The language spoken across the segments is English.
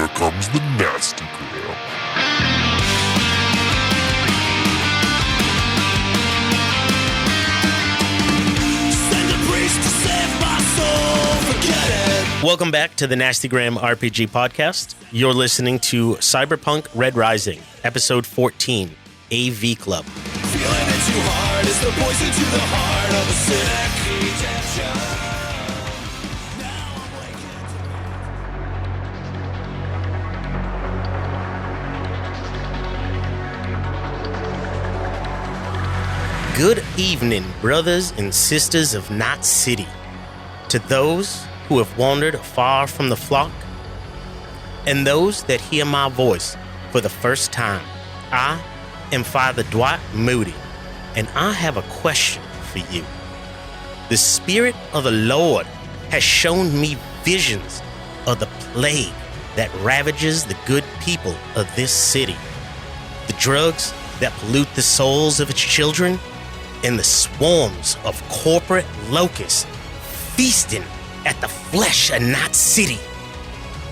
Here comes the nasty gram. Send a priest to save my soul, forget it. Welcome back to the Nastygram RPG podcast. You're listening to Cyberpunk Red Rising, episode 14, AV Club. Feeling it too hard is the poison to the heart of a sick Egyptian. Now I'm waking Good evening, brothers and sisters of Night City. To those who have wandered far from the flock, and those that hear my voice for the first time, I am Father Dwight Moody, and I have a question for you. The Spirit of the Lord has shown me visions of the plague that ravages the good people of this city, the drugs that pollute the souls of its children, and the swarms of corporate locusts feasting at the flesh of Night City.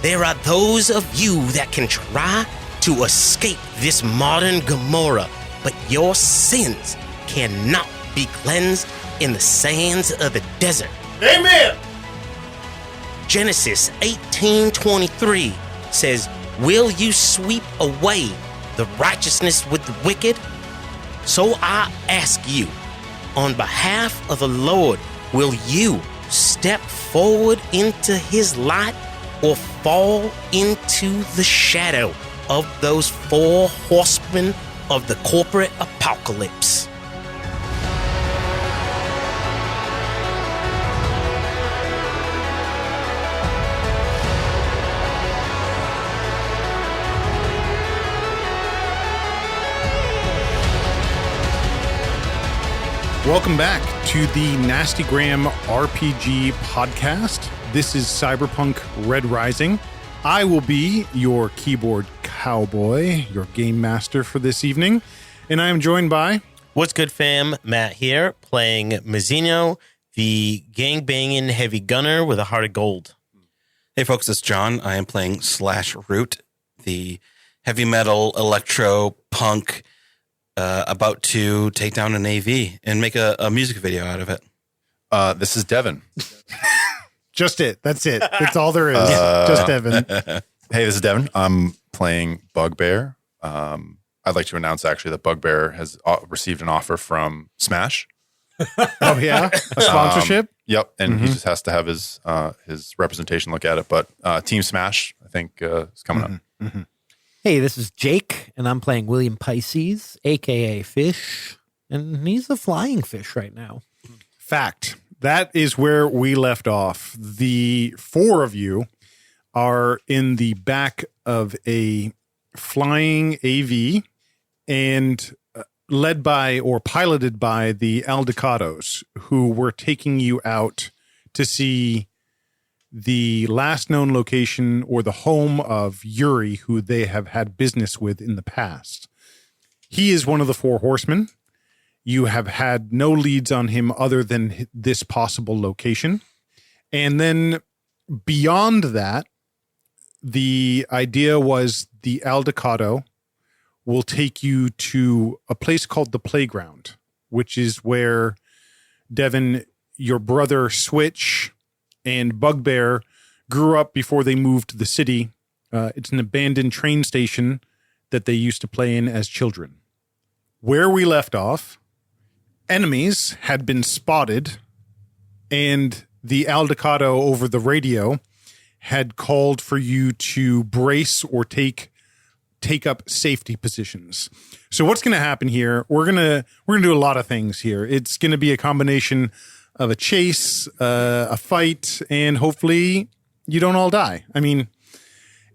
There are those of you that can try to escape this modern Gomorrah, but your sins cannot be cleansed in the sands of the desert. Amen. Genesis 18:23 says, "Will you sweep away the righteousness with the wicked?" So I ask you, on behalf of the Lord, will you step forward into his light or fall into the shadow of those four horsemen of the corporate apocalypse? Welcome back to the Nastygram RPG podcast. This is Cyberpunk Red Rising. I will be your keyboard cowboy, your game master for this evening, and I am joined by... What's good, fam? Matt here, playing Mazzino, the gang-banging heavy gunner with a heart of gold. Hey folks, it's John. I am playing Slash Root, the heavy metal, electro, punk, about to take down an AV and make a music video out of it. This is Devin. Just it. That's it. That's all there is. Just Devin. Hey, this is Devin. I'm playing Bugbear. I'd like to announce actually that Bugbear has received an offer from Smash. Oh, yeah? A sponsorship? Yep. And he just has to have his representation look at it. But Team Smash, I think, is coming up. Mm-hmm. Hey, this is Jake, and I'm playing William Pisces, a.k.a. Fish, and he's a flying fish right now. Fact. That is where we left off. The four of you are in the back of a flying AV and led by or piloted by the Aldecaldos, who were taking you out to see the last known location or the home of Yuri, who they have had business with in the past. He is one of the four horsemen. You have had no leads on him other than this possible location. And then beyond that, the idea was the Aldecaldo will take you to a place called the Playground, which is where Devin, your brother Switch, and Bugbear grew up before they moved to the city. It's an abandoned train station that they used to play in as children. Where we left off, enemies had been spotted, and the Aldecaldo over the radio had called for you to brace or take up safety positions. So what's going to happen here? We're gonna do a lot of things here. It's going to be a combination of a chase, a fight, and hopefully you don't all die. I mean,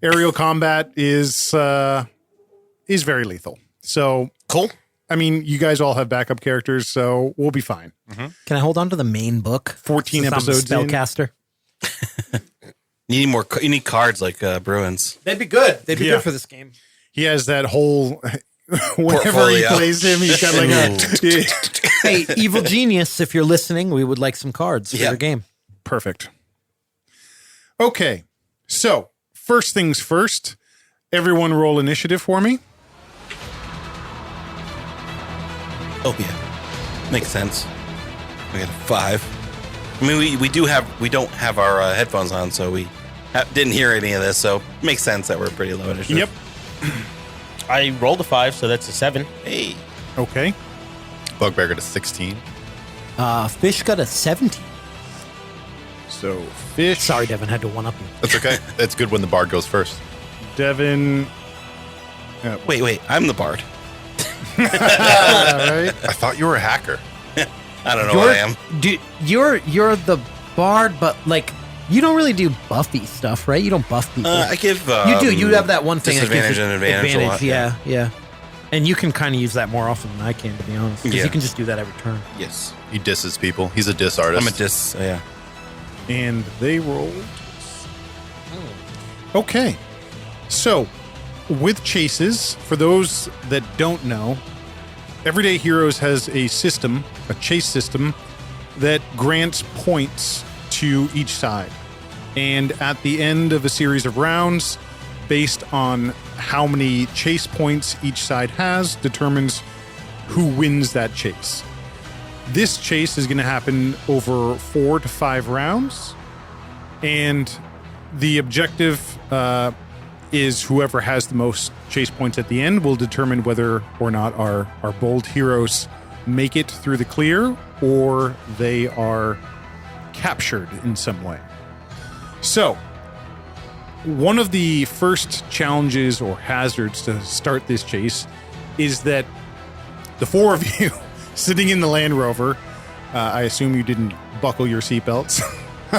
aerial combat is very lethal. So Cool. I mean, you guys all have backup characters, so we'll be fine. Can I hold on to the main book? 14 Since I'm a episodes in. spellcaster. You need cards like Bruins. They'd be good. They'd be Yeah. good for this game. He has that whole whenever he Portfolio. plays him, he's got like a Hey, Evil Genius, if you're listening, we would like some cards for Yeah. your game. perfect. Okay, so first things first, everyone roll initiative for me. Oh yeah, makes sense. We got a 5. I mean, we don't have our headphones on, so we didn't hear any of this. So it makes sense that we're pretty low initiative. Yep. I rolled a 5, so that's a 7. Hey. Okay. Bugbear got a 16. Fish got a 17. So Fish. Sorry, Devin, had to one up you. That's okay. It's good when the bard goes first. Devin. Wait, I'm the bard. All right. I thought you were a hacker. I don't know what I am. You're the bard, but like you don't really do buffy stuff, right? You don't buff people. I give. You do. You have that one thing. that gives disadvantage and advantage a lot, yeah. And you can kind of use that more often than I can, to be honest. Because you can just do that every turn. Yes, He disses people. He's a diss artist. I'm a diss. Yeah. And they rolled. Okay. So, with chases, for those that don't know, Everyday Heroes has a system, a chase system, that grants points to each side. And at the end of a series of rounds, based on how many chase points each side has, determines who wins that chase. This chase is going to happen over 4 to 5 rounds. And the objective is whoever has the most chase points at the end will determine whether or not our bold heroes make it through the clear or they are captured in some way. So, one of the first challenges or hazards to start this chase is that the 4 of you sitting in the Land Rover, I assume you didn't buckle your seatbelts.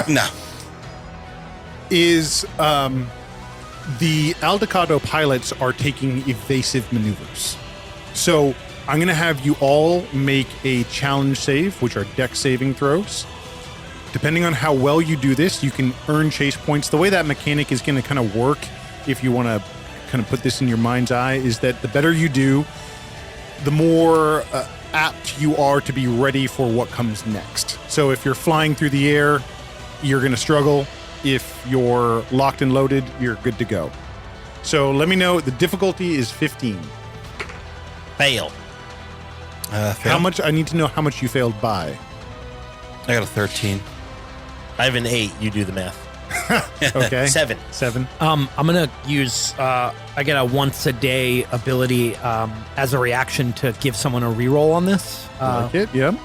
No. Is the Aldecaldo pilots are taking evasive maneuvers. So I'm going to have you all make a challenge save, which are dex saving throws. Depending on how well you do this, you can earn chase points. The way that mechanic is going to kind of work, if you want to kind of put this in your mind's eye, is that the better you do, the more apt you are to be ready for what comes next. So if you're flying through the air, you're going to struggle. If you're locked and loaded, you're good to go. So let me know. The difficulty is 15. Fail. How much? I need to know how much you failed by. I got a 13. I have an 8. You do the math. Okay. 7. 7. I'm gonna use. I get a once a day ability as a reaction to give someone a reroll on this. Like it? Yeah.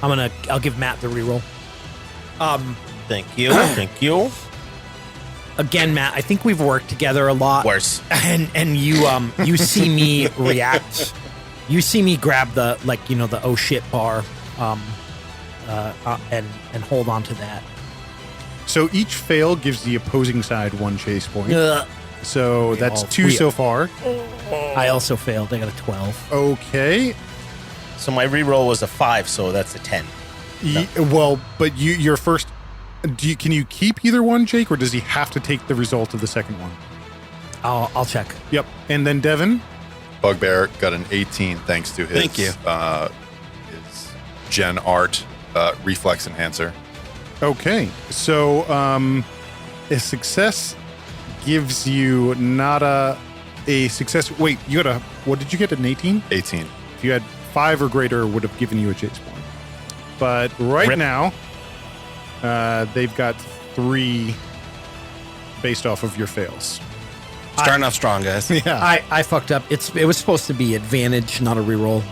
I'll give Matt the reroll. Thank you. Thank you. Again, Matt, I think we've worked together a lot. Worse. And you see me react. You see me grab the the oh shit bar, and hold on to that. So each fail gives the opposing side 1 chase point. So that's 2 so far. I also failed. I got a 12. Okay. So my reroll was a 5, so that's a 10. Well, but your first. Can you keep either one, Jake, or does he have to take the result of the second one? I'll check. Yep. And then Devin? Bugbear got an 18 thanks to his, Thank you. His Gen Art reflex enhancer. Okay. So a success gives you not a success. Wait, you got what did you get, an 18? 18. If you had 5 or greater, it would have given you a chase point. But right now, they've got 3 based off of your fails. Starting off strong, guys. Yeah. I fucked up. It was supposed to be advantage, not a reroll.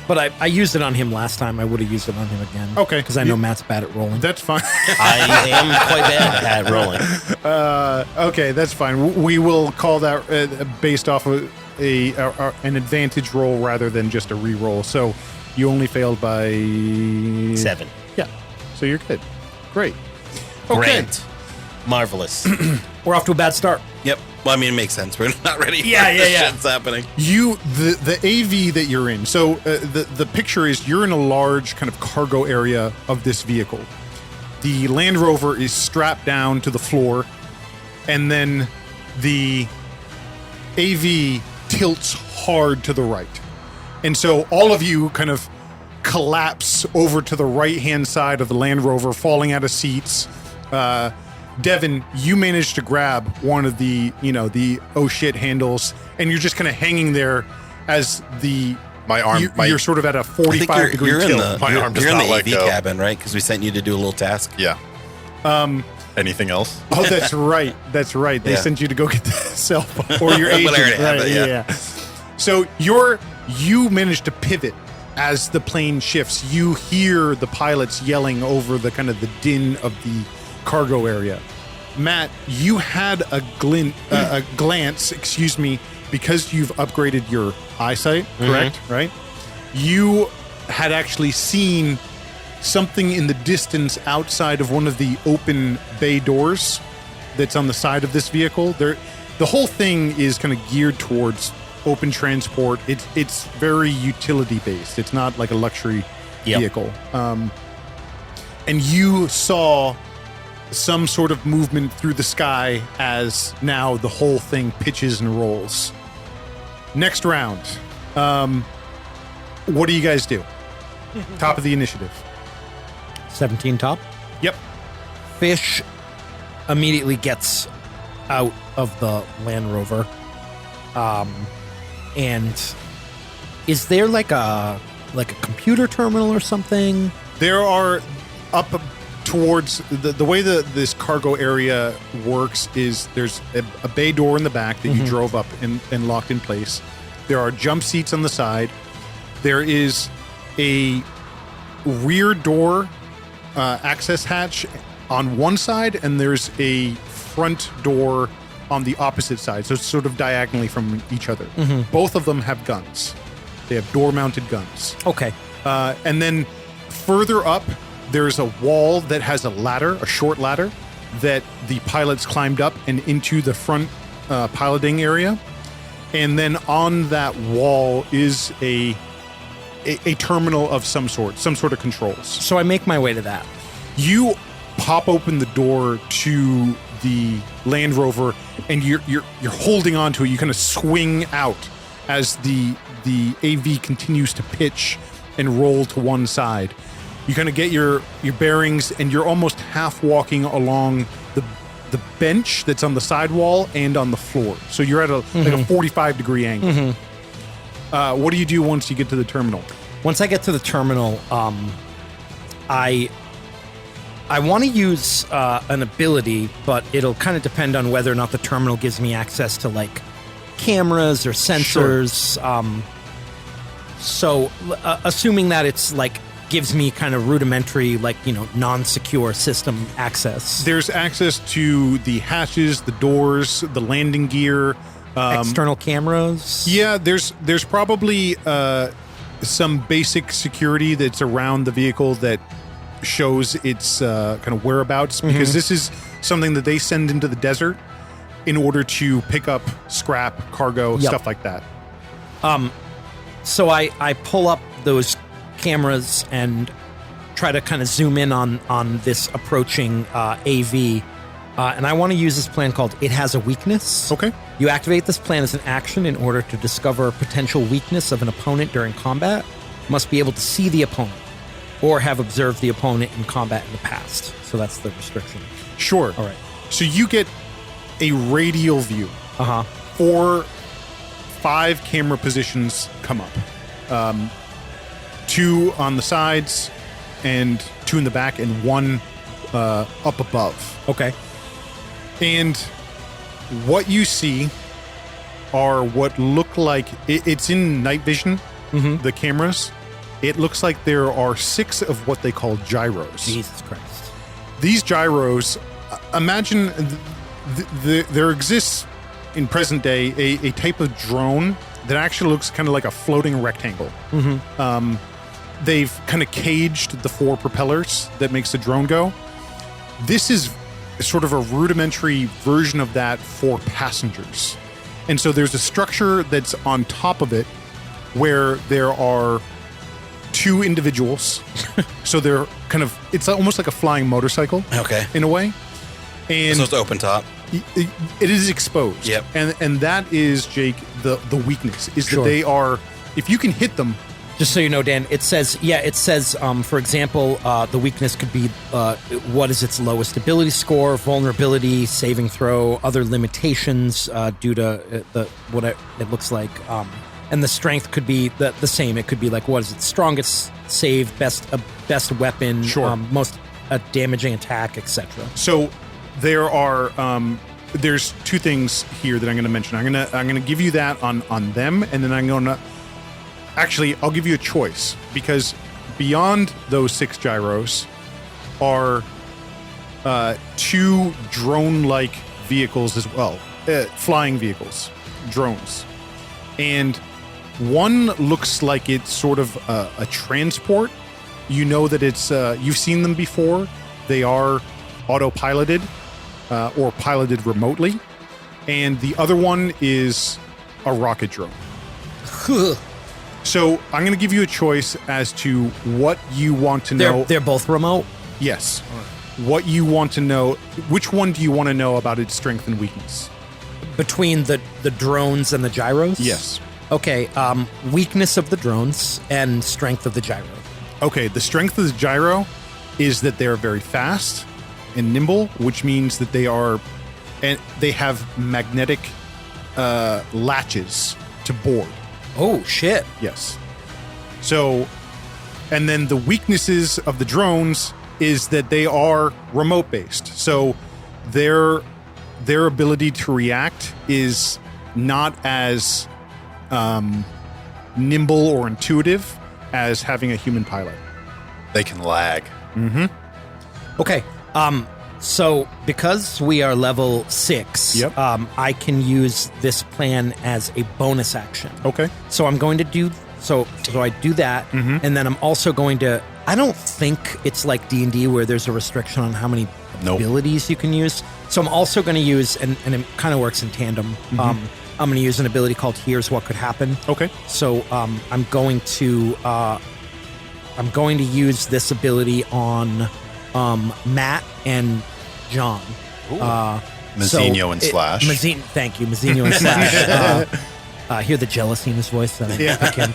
But I used it on him last time. I would have used it on him again. Okay. Because I know Matt's bad at rolling. That's fine. I am quite bad at rolling. Okay, that's fine. We will call that based off of an advantage roll rather than just a reroll. So you only failed by 7. Yeah. So you're good. Great. Okay. Grant. Marvelous. We're off to a bad start. Yep. Well, I mean, it makes sense. We're not ready. Yeah, for yeah, the yeah. shit's happening. The AV that you're in. So the picture is you're in a large kind of cargo area of this vehicle. The Land Rover is strapped down to the floor, and then the AV tilts hard to the right. And so all of you kind of collapse over to the right-hand side of the Land Rover, falling out of seats. Devin, you managed to grab one of the, the oh shit handles, and you're just kind of hanging there as My arm. you're sort of at a I think 45 degree you're in tilt. the, My arm does you're in not the let AV go. cabin, right? Because we sent you to do a little task. Yeah. Anything else? Oh, that's right. That's right. They Yeah. sent you to go get the cell phone or your But I agent. already have Right, it, yeah. So you managed to pivot as the plane shifts. You hear the pilots yelling over the kind of the din of the cargo area. Matt, you had a glance, because you've upgraded your eyesight, correct? Right? You had actually seen something in the distance outside of one of the open bay doors that's on the side of this vehicle. The whole thing is kind of geared towards open transport. It's very utility based. It's not like a luxury vehicle. And you saw some sort of movement through the sky as now the whole thing pitches and rolls. Next round. What do you guys do? Top of the initiative. 17 top. Yep. Fish immediately gets out of the Land Rover. And is there like a computer terminal or something? There are up towards the way this cargo area works is there's a bay door in the back that you drove up and locked in place. There are jump seats on the side. There is a rear door access hatch on one side, and there's a front door on the opposite side, so it's sort of diagonally from each other. Both of them have guns. They have door-mounted guns. Okay. And then further up, there's a wall that has a ladder, a short ladder, that the pilots climbed up and into the front piloting area. And then on that wall is a terminal of some sort of controls. So I make my way to that. You pop open the door to the Land Rover, and you're holding onto it. You kind of swing out as the AV continues to pitch and roll to one side. You kind of get your bearings, and you're almost half walking along the bench that's on the sidewall and on the floor. So you're at like a 45 degree angle. What do you do once you get to the terminal? Once I get to the terminal, I want to use an ability, but it'll kind of depend on whether or not the terminal gives me access to like cameras or sensors. So assuming that it's like gives me kind of rudimentary, like, non-secure system access. There's access to the hatches, the doors, the landing gear, External cameras. Yeah, there's probably some basic security that's around the vehicle that shows its kind of whereabouts, because this is something that they send into the desert in order to pick up scrap, cargo, stuff like that. So I pull up those cameras and try to kind of zoom in on this approaching AV. And I want to use this plan called It Has a Weakness. Okay. You activate this plan as an action in order to discover a potential weakness of an opponent during combat. You must be able to see the opponent or have observed the opponent in combat in the past. So that's the restriction. Sure. All right. So you get a radial view. 5 camera positions come up. 2 on the sides and 2 in the back and 1 up above. Okay. And what you see are what look like it's in night vision, the cameras. It looks like there are 6 of what they call gyros. Jesus Christ. These gyros, imagine there exists in present day a type of drone that actually looks kind of like a floating rectangle. They've kind of caged the 4 propellers that makes the drone go. This is sort of a rudimentary version of that for passengers. And so there's a structure that's on top of it where there are 2 individuals. So they're kind of, it's almost like a flying motorcycle. Okay. In a way. And So it's open top. it is exposed. Yep. And that is, Jake, the weakness is Sure. that they are, if you can hit them, Just so you know, Dan, it says, for example, the weakness could be what is its lowest ability score, vulnerability, saving throw, other limitations due to what it looks like. And the strength could be the same. It could be like, what is its strongest save, best weapon, Sure. Most damaging attack, etc. So there are there's two things here that I'm going to mention. I'm going to give you that on them, and then I'm going to actually I'll give you a choice, because beyond those 6 gyros are 2 drone-like vehicles as well, flying vehicles, drones, and one looks like it's sort of a transport. You know that it's you've seen them before. They are autopiloted or piloted remotely, and the other one is a rocket drone. So I'm going to give you a choice as to what you want to know. They're both remote? Yes. What you want to know. Which one do you want to know about its strength and weakness? Between the drones and the gyros? Yes. Okay, weakness of the drones and strength of the gyro. Okay, the strength of the gyro is that they're very fast and nimble, which means that they have magnetic latches to board. Oh, shit. Yes. So, and then the weaknesses of the drones is that they are remote based. So their ability to react is not as nimble or intuitive as having a human pilot. They can lag. Okay, so because we are level 6, Yep. I can use this plan as a bonus action. Okay. So I'm going to do so I do that, and then I'm also going to. I don't think it's like D&D where there's a restriction on how many abilities you can use. So I'm also going to use, and it kind of works in tandem. I'm going to use an ability called Here's What Could Happen. Okay. So I'm going to use this ability on Matt and John. Mazzinho and Slash. Thank you, Mazzinho and Slash. Hear the jealousy in his voice. That I can.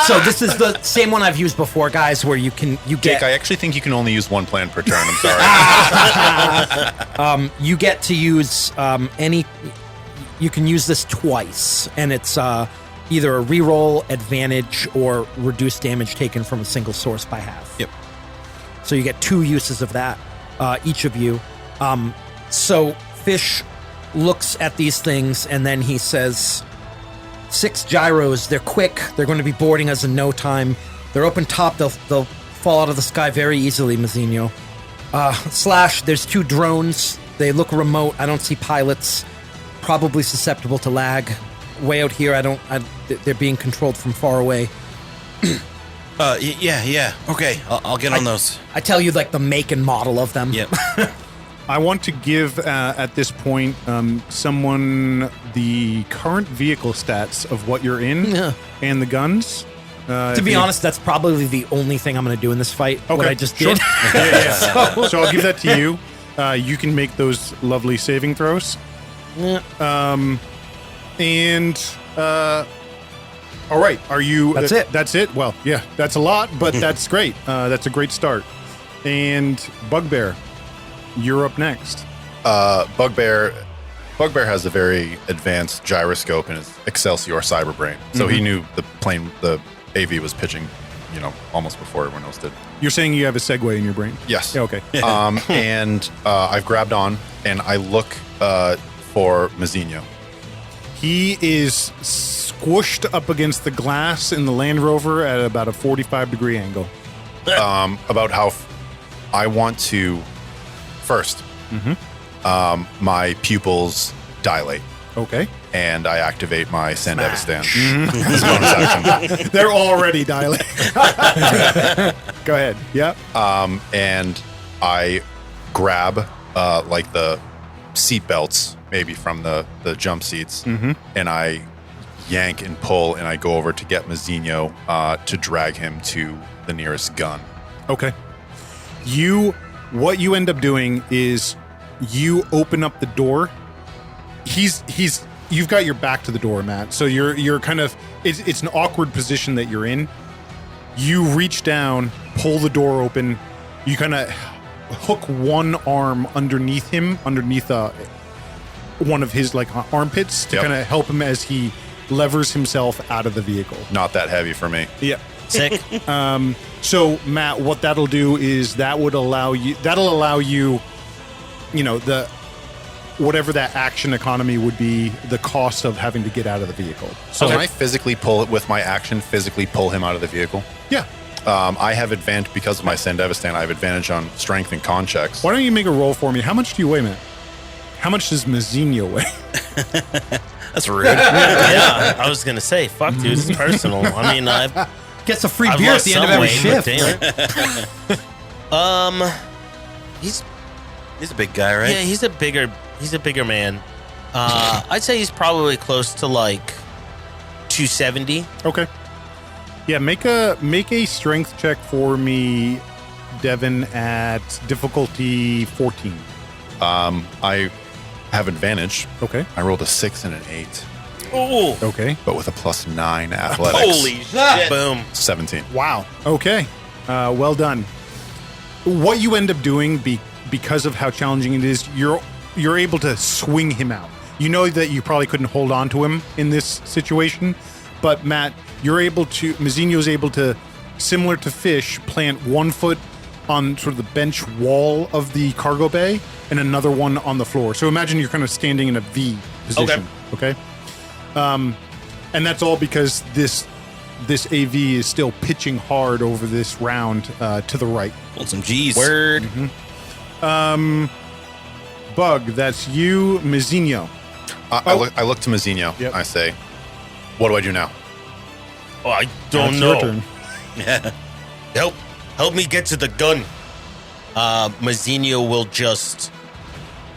So this is the same one I've used before, guys, where you Jake, get. I actually think you can only use one plan per turn. I'm sorry. You get to use any. You can use this twice, and it's either a reroll, advantage, or reduced damage taken from a single source by half. Yep. So you get 2 uses of that, each of you. So Fish looks at these things, and then he says, 6 gyros, they're quick, they're going to be boarding us in no time. They're open top, they'll fall out of the sky very easily, Mazzinho. Slash, there's 2 drones, they look remote, I don't see pilots, probably susceptible to lag. Way out here, they're being controlled from far away. Yeah. Okay, I'll get on those. I tell you, like, the make and model of them. Yep. I want to give, at this point, someone the current vehicle stats of what you're in and the guns. To be honest, that's probably the only thing I'm going to do in this fight. What I just did. Yeah. So I'll give that to you. You can make those lovely saving throws. Yeah. All right. Are you? That's it. That's it. Well, yeah, that's a lot, but that's great. That's a great start. And Bugbear, you're up next. Bugbear has a very advanced gyroscope in his Excelsior Cyberbrain, so he knew the AV was pitching, almost before everyone else did. You're saying you have a segue in your brain? Yes. Yeah, okay. And I've grabbed on, and I look for Mazzinho. He is squished up against the glass in the Land Rover at about a 45-degree angle. About how I want to first. My pupils dilate, Okay. and I activate my Sandevistan. As a bonus action. They're already dilating. Go ahead. Yeah. And I grab like the seat belts, maybe from the jump seats, and I yank and pull, and I go over to get Mazzinho to drag him to the nearest gun. Okay. What you end up doing is you open up the door. You've got your back to the door, Matt. So you're kind of it's an awkward position that you're in. You reach down, pull the door open. You kind of hook one arm underneath him, underneath one of his like armpits to kind of help him as he levers himself out of the vehicle. Not that heavy for me. Yeah. Sick. So Matt, what that'll do is that'll allow you, you know, the whatever that action economy would be, the cost of having to get out of the vehicle. So can I physically pull it with my action, physically pull him out of the vehicle? Yeah. I have advantage because of my Sandevistan. I have advantage on strength and con checks. Why don't you make a roll for me? How much do you weigh, Matt? How much does Mazzinho weigh? That's rude. Yeah, I was gonna say, fuck, dude, it's personal. I mean, Gets a free I've beer at lost the end of some every weight, but shift. damn. He's a big guy, right? Yeah, he's a bigger man. I'd say he's probably close to like 270. Okay. Yeah, make a strength check for me, Devin, at difficulty 14. I have advantage. Okay. I rolled a 6 and an 8, Oh, Okay. but with a +9 athletics. holy shit! Boom. 17. Wow. Okay. Well done. What you end up doing because of how challenging it is, you're able to swing him out. You know that you probably couldn't hold on to him in this situation, but Matt, Mazzinho's able to, similar to Fish, plant one foot on sort of the bench wall of the cargo bay and another one on the floor. So imagine you're kind of standing in a V position. Okay. And that's all because this AV is still pitching hard over this round to the right. Pulled some G's. Word. Bug, that's you, Mazzinho. I look to Mazzinho. Yep. I say, what do I do now? Oh, I don't That's know. your turn. Yeah. Help me get to the gun. Mazzinho will just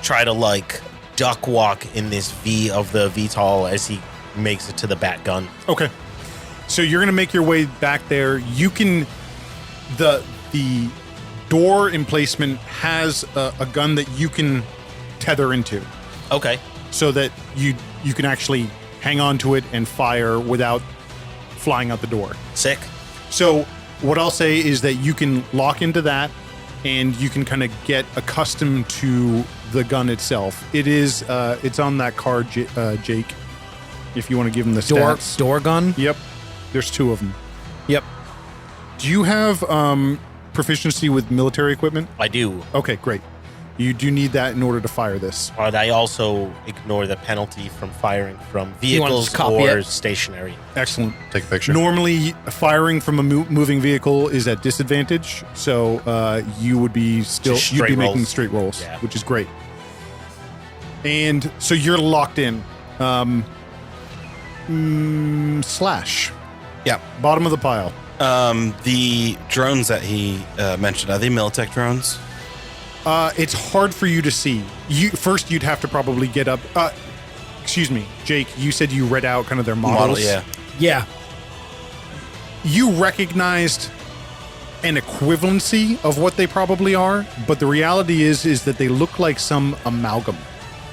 try to like duck walk in this V of the VTOL as he makes it to the bat gun. Okay. So you're going to make your way back there. You can the door emplacement has a gun that you can tether into Okay. so that you can actually hang on to it and fire without flying out the door. Sick. So what I'll say is that you can lock into that and you can kind of get accustomed to the gun itself. It's on that card, Jake, if you want to give him the stats. Door gun? Yep. There's two of them. Yep. Do you have proficiency with military equipment? I do. Okay, great. You do need that in order to fire this. But I also ignore the penalty from firing from wanna vehicles just copy or it? stationary. Excellent. Take a picture. Normally, firing from a moving vehicle is at disadvantage, so you would be Just you'd straight be making rolls. straight rolls, Yeah. which is great. And so you're locked in. Slash, Yeah. bottom of the pile. The drones that he mentioned, are they Militech drones? It's hard for you to see. First, you'd have to probably get up. Excuse me, Jake. You said you read out kind of their models. Yeah. Yeah. You recognized an equivalency of what they probably are, but the reality is that they look like some amalgam.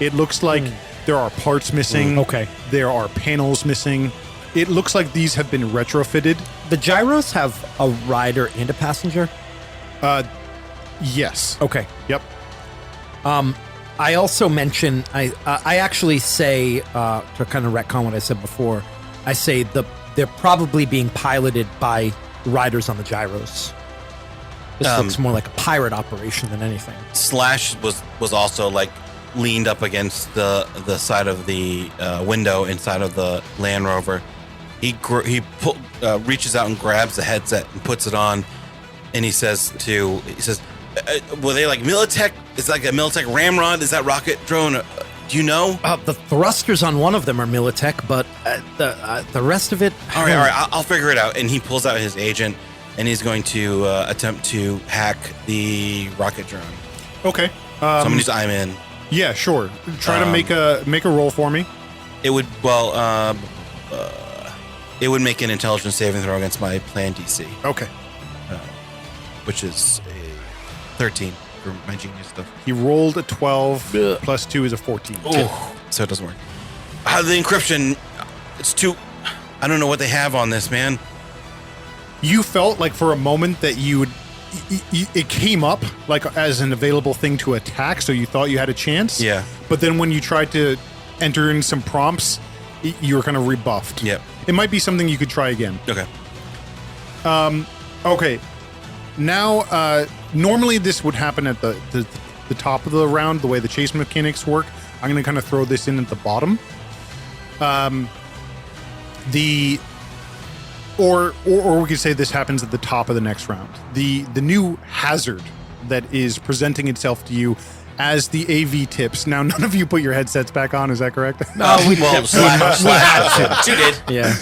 It looks like there are parts missing. Okay. There are panels missing. It looks like these have been retrofitted. The gyros have a rider and a passenger? Yes. Okay. Yep. I also mention, I actually say, to kind of retcon what I said before, I say they're probably being piloted by riders on the gyros. This looks more like a pirate operation than anything. Slash was also like leaned up against the side of the window inside of the Land Rover. He reaches out and grabs the headset and puts it on, and he says, were they like Militech? It's like a Militech ramrod. Is that rocket drone? Do you know? The thrusters on one of them are Militech, but the rest of it... All right, I'll figure it out. And he pulls out his agent, and he's going to attempt to hack the rocket drone. Okay. Somebody's I'm in. Yeah, sure. Try to make a roll for me. It would it would make an intelligence saving throw against my plan DC, Okay. which is a 13 for my genius stuff. He rolled a 12 plus 2 is a 14. Oh, so it doesn't work. The encryption, it's too I don't know what they have on this, man. You felt like for a moment that you would. It came up like as an available thing to attack, so you thought you had a chance. Yeah. But then when you tried to enter in some prompts, you were kind of rebuffed. Yep. It might be something you could try again. Okay. Okay. Now, normally this would happen at the top of the round, the way the chase mechanics work. I'm going to kind of throw this in at the bottom. Or we could say this happens at the top of the next round. The new hazard that is presenting itself to you as the AV tips. Now, none of you put your headsets back on. Is that correct? No, we Slash. You did. Yeah.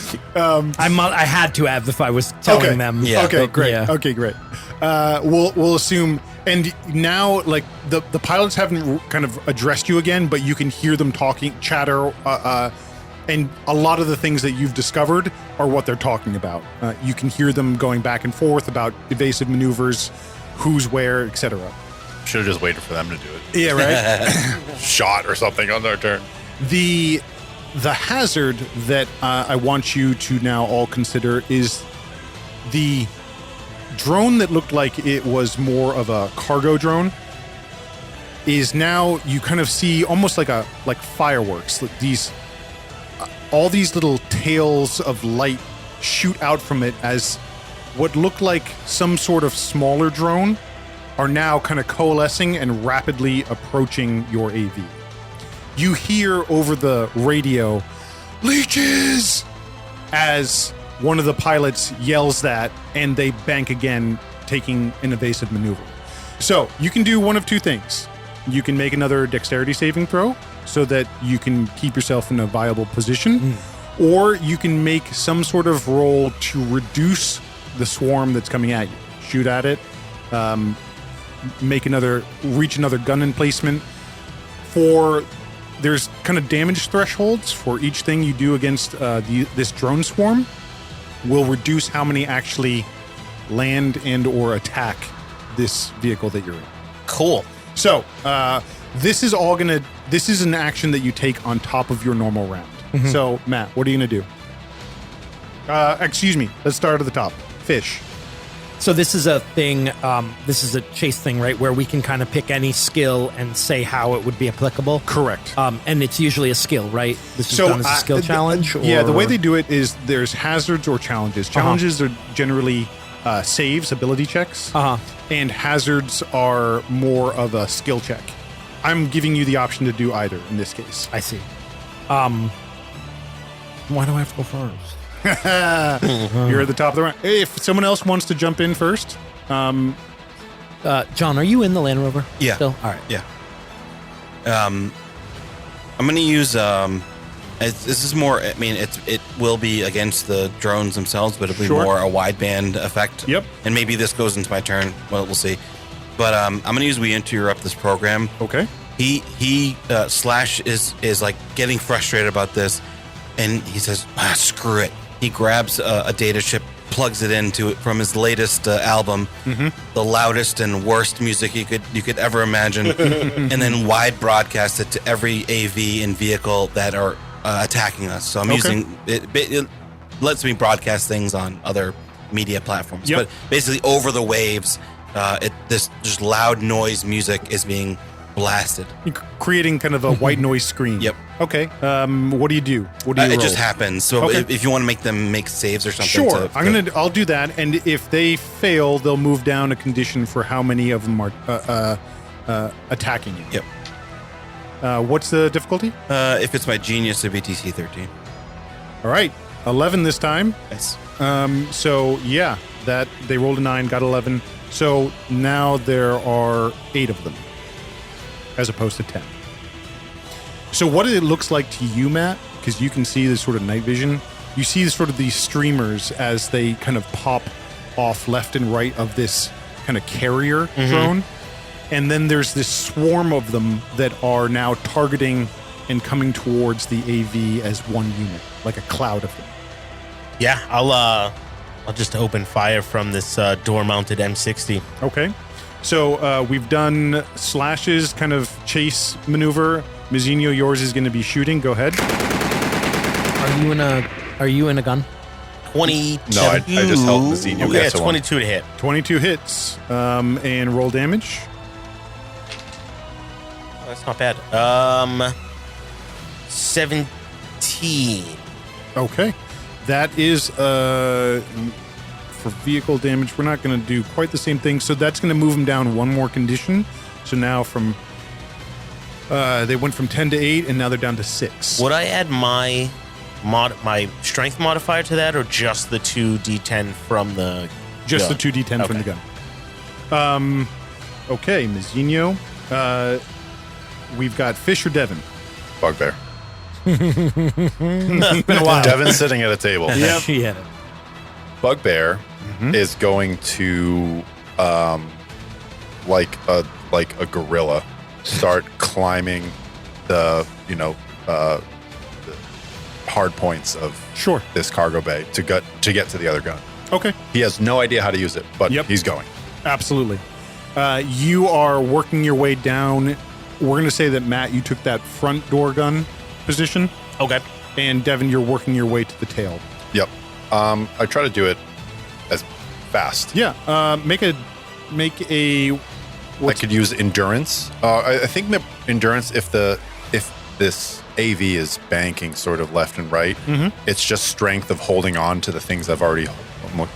I had to have if I was telling them. Yeah. Okay, great. Yeah. Okay, great. We'll assume. And now, like the pilots haven't kind of addressed you again, but you can hear them talking, chatter. And a lot of the things that you've discovered are what they're talking about. You can hear them going back and forth about evasive maneuvers, who's where, etc. Should have just waited for them to do it. Yeah, right. Shot or something on their turn. The hazard that I want you to now all consider is the drone that looked like it was more of a cargo drone. Is now you kind of see almost like fireworks. All these little tails of light shoot out from it as what look like some sort of smaller drone are now kind of coalescing and rapidly approaching your AV. You hear over the radio, "Leeches!" as one of the pilots yells that, and they bank again, taking an evasive maneuver. So you can do one of two things. You can make another dexterity saving throw, so that you can keep yourself in a viable position, or you can make some sort of roll to reduce the swarm that's coming at you. Shoot at it, reach another gun emplacement. There's kind of damage thresholds for each thing you do against this drone swarm. Will reduce how many actually land and or attack this vehicle that you're in. Cool. So, this is an action that you take on top of your normal round. So, Matt, what are you going to do? Excuse me. Let's start at the top. Fish. So this is a thing, this is a chase thing, right? Where we can kind of pick any skill and say how it would be applicable. Correct. And it's usually a skill, right? This is done as a skill challenge? Yeah, the way or- they do it is there's hazards or challenges. Challenges are generally saves, ability checks. And hazards are more of a skill check. I'm giving you the option to do either in this case. I see. Why do I have to go first? You're at the top of the round. Hey, if someone else wants to jump in first, John, are you in the Land Rover? Yeah. Still? All right. Yeah. I'm going to use. This is more. I mean, it will be against the drones themselves, but it'll be Sure. more a wideband effect. Yep. And maybe this goes into my turn. Well, we'll see. But I'm going to use we interrupt this program. okay. He Slash is like getting frustrated about this, and he says, "Screw it." He grabs a data chip, plugs it into it from his latest album, the loudest and worst music you could ever imagine, and then wide broadcast it to every AV and vehicle that are attacking us. So I'm using it. It lets me broadcast things on other media platforms, Yep. but basically over the waves, this just loud noise music is being blasted. Creating kind of a white noise screen. Yep. Okay. What do you do? What do you It roll? just happens. So Okay. if you want to make them make saves or something, Sure. I'll do that, and if they fail, they'll move down a condition for how many of them are attacking you. Yep. What's the difficulty? If it's my genius, it'd be DC 13. All right, 11 this time. Nice. So yeah, that they rolled a 9, got 11. So now there are 8 of them, as opposed to 10. So what it looks like to you, Matt, because you can see this sort of night vision, you see sort of these streamers as they kind of pop off left and right of this kind of carrier drone. And then there's this swarm of them that are now targeting and coming towards the AV as one unit, like a cloud of them. Yeah, I'll just open fire from this door-mounted M60. Okay. So we've done Slash's kind of chase maneuver. Mizzino, yours is going to be shooting. Go ahead. Are you in a Are you in a gun? 22. No, I just helped Mazzino Okay, get to one. 22 to hit. 22 hits. And roll damage. Oh, that's not bad. 17. Okay. That is for vehicle damage. We're not going to do quite the same thing. So that's going to move him down one more condition. So now from they went from 10 to 8 and now they're down to 6. Would I add my strength modifier to that, or just the 2d10 from the Just gun? the 2d10 from the gun. Okay, Mazzino. We've got Fish or Devin. Bugbear. It's been a while. Devin's sitting at a table. Yep. Yeah. Bugbear is going to, like a gorilla, start climbing the the hard points of Sure. this cargo bay to get to the other gun. Okay. He has no idea how to use it, but Yep. he's going. Absolutely. You are working your way down. We're going to say that, Matt, you took that front door gun position. Okay. And Devin, you're working your way to the tail. Yep. I try to do it as fast. Yeah. Make a. I could use endurance. I think endurance, if this AV is banking sort of left and right, it's just strength of holding on to the things I'm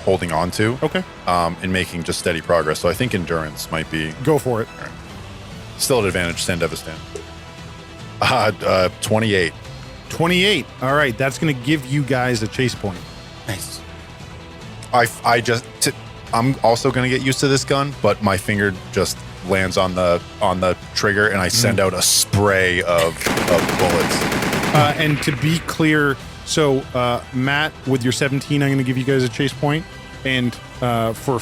holding on to. Okay. And making just steady progress. So I think endurance might be Go for it. still an advantage. Stand Devastan. 28. 28. All right. That's going to give you guys a chase point. Nice. I'm also going to get used to this gun, but my finger just lands on the trigger, and I send out a spray of bullets. And to be clear, so Matt, with your 17, I'm going to give you guys a chase point, and for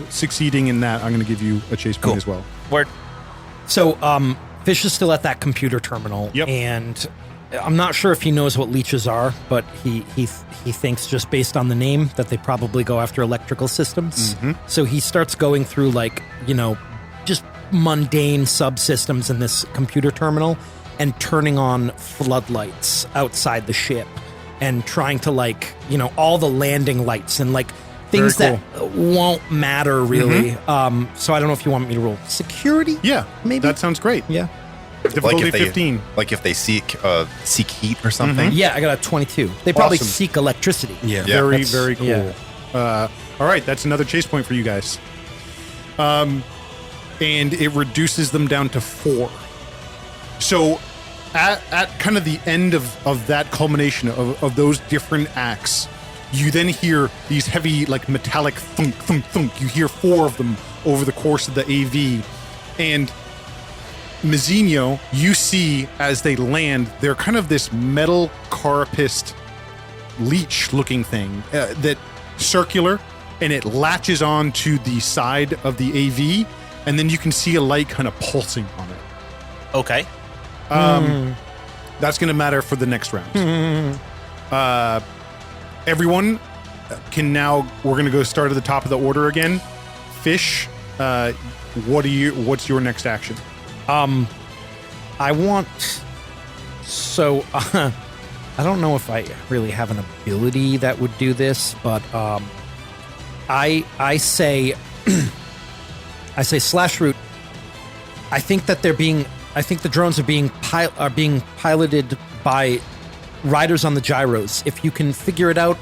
succeeding in that, I'm going to give you a chase point as well. Word. So, Fish is still at that computer terminal, Yep. and I'm not sure if he knows what leeches are, but he thinks, just based on the name, that they probably go after electrical systems. So he starts going through, just mundane subsystems in this computer terminal and turning on floodlights outside the ship and trying to all the landing lights and things Very that won't matter really. So I don't know if you want me to roll security. Yeah. Maybe. That sounds great. Yeah. Difficulty if they, 15. Like if they seek heat or something. Yeah, I got a 22. They probably Awesome. seek electricity. Yeah. Very, That's- very cool. yeah. All right, that's another chase point for you guys. And it reduces them down to 4. So at kind of the end of that culmination of those different acts, you then hear these heavy, metallic thunk, thunk, thunk. You hear 4 of them over the course of the AV. And Mazzino, you see as they land, they're kind of this metal carapaced leech-looking thing that circular, and it latches on to the side of the AV, and then you can see a light kind of pulsing on it. Okay. That's going to matter for the next round. Everyone can now. We're going to go start at the top of the order again. Fish, what's your next action? I want. So, I don't know if I really have an ability that would do this, but I say I say slash root. I think that I think the drones are being piloted by riders on the gyros. If you can figure it out,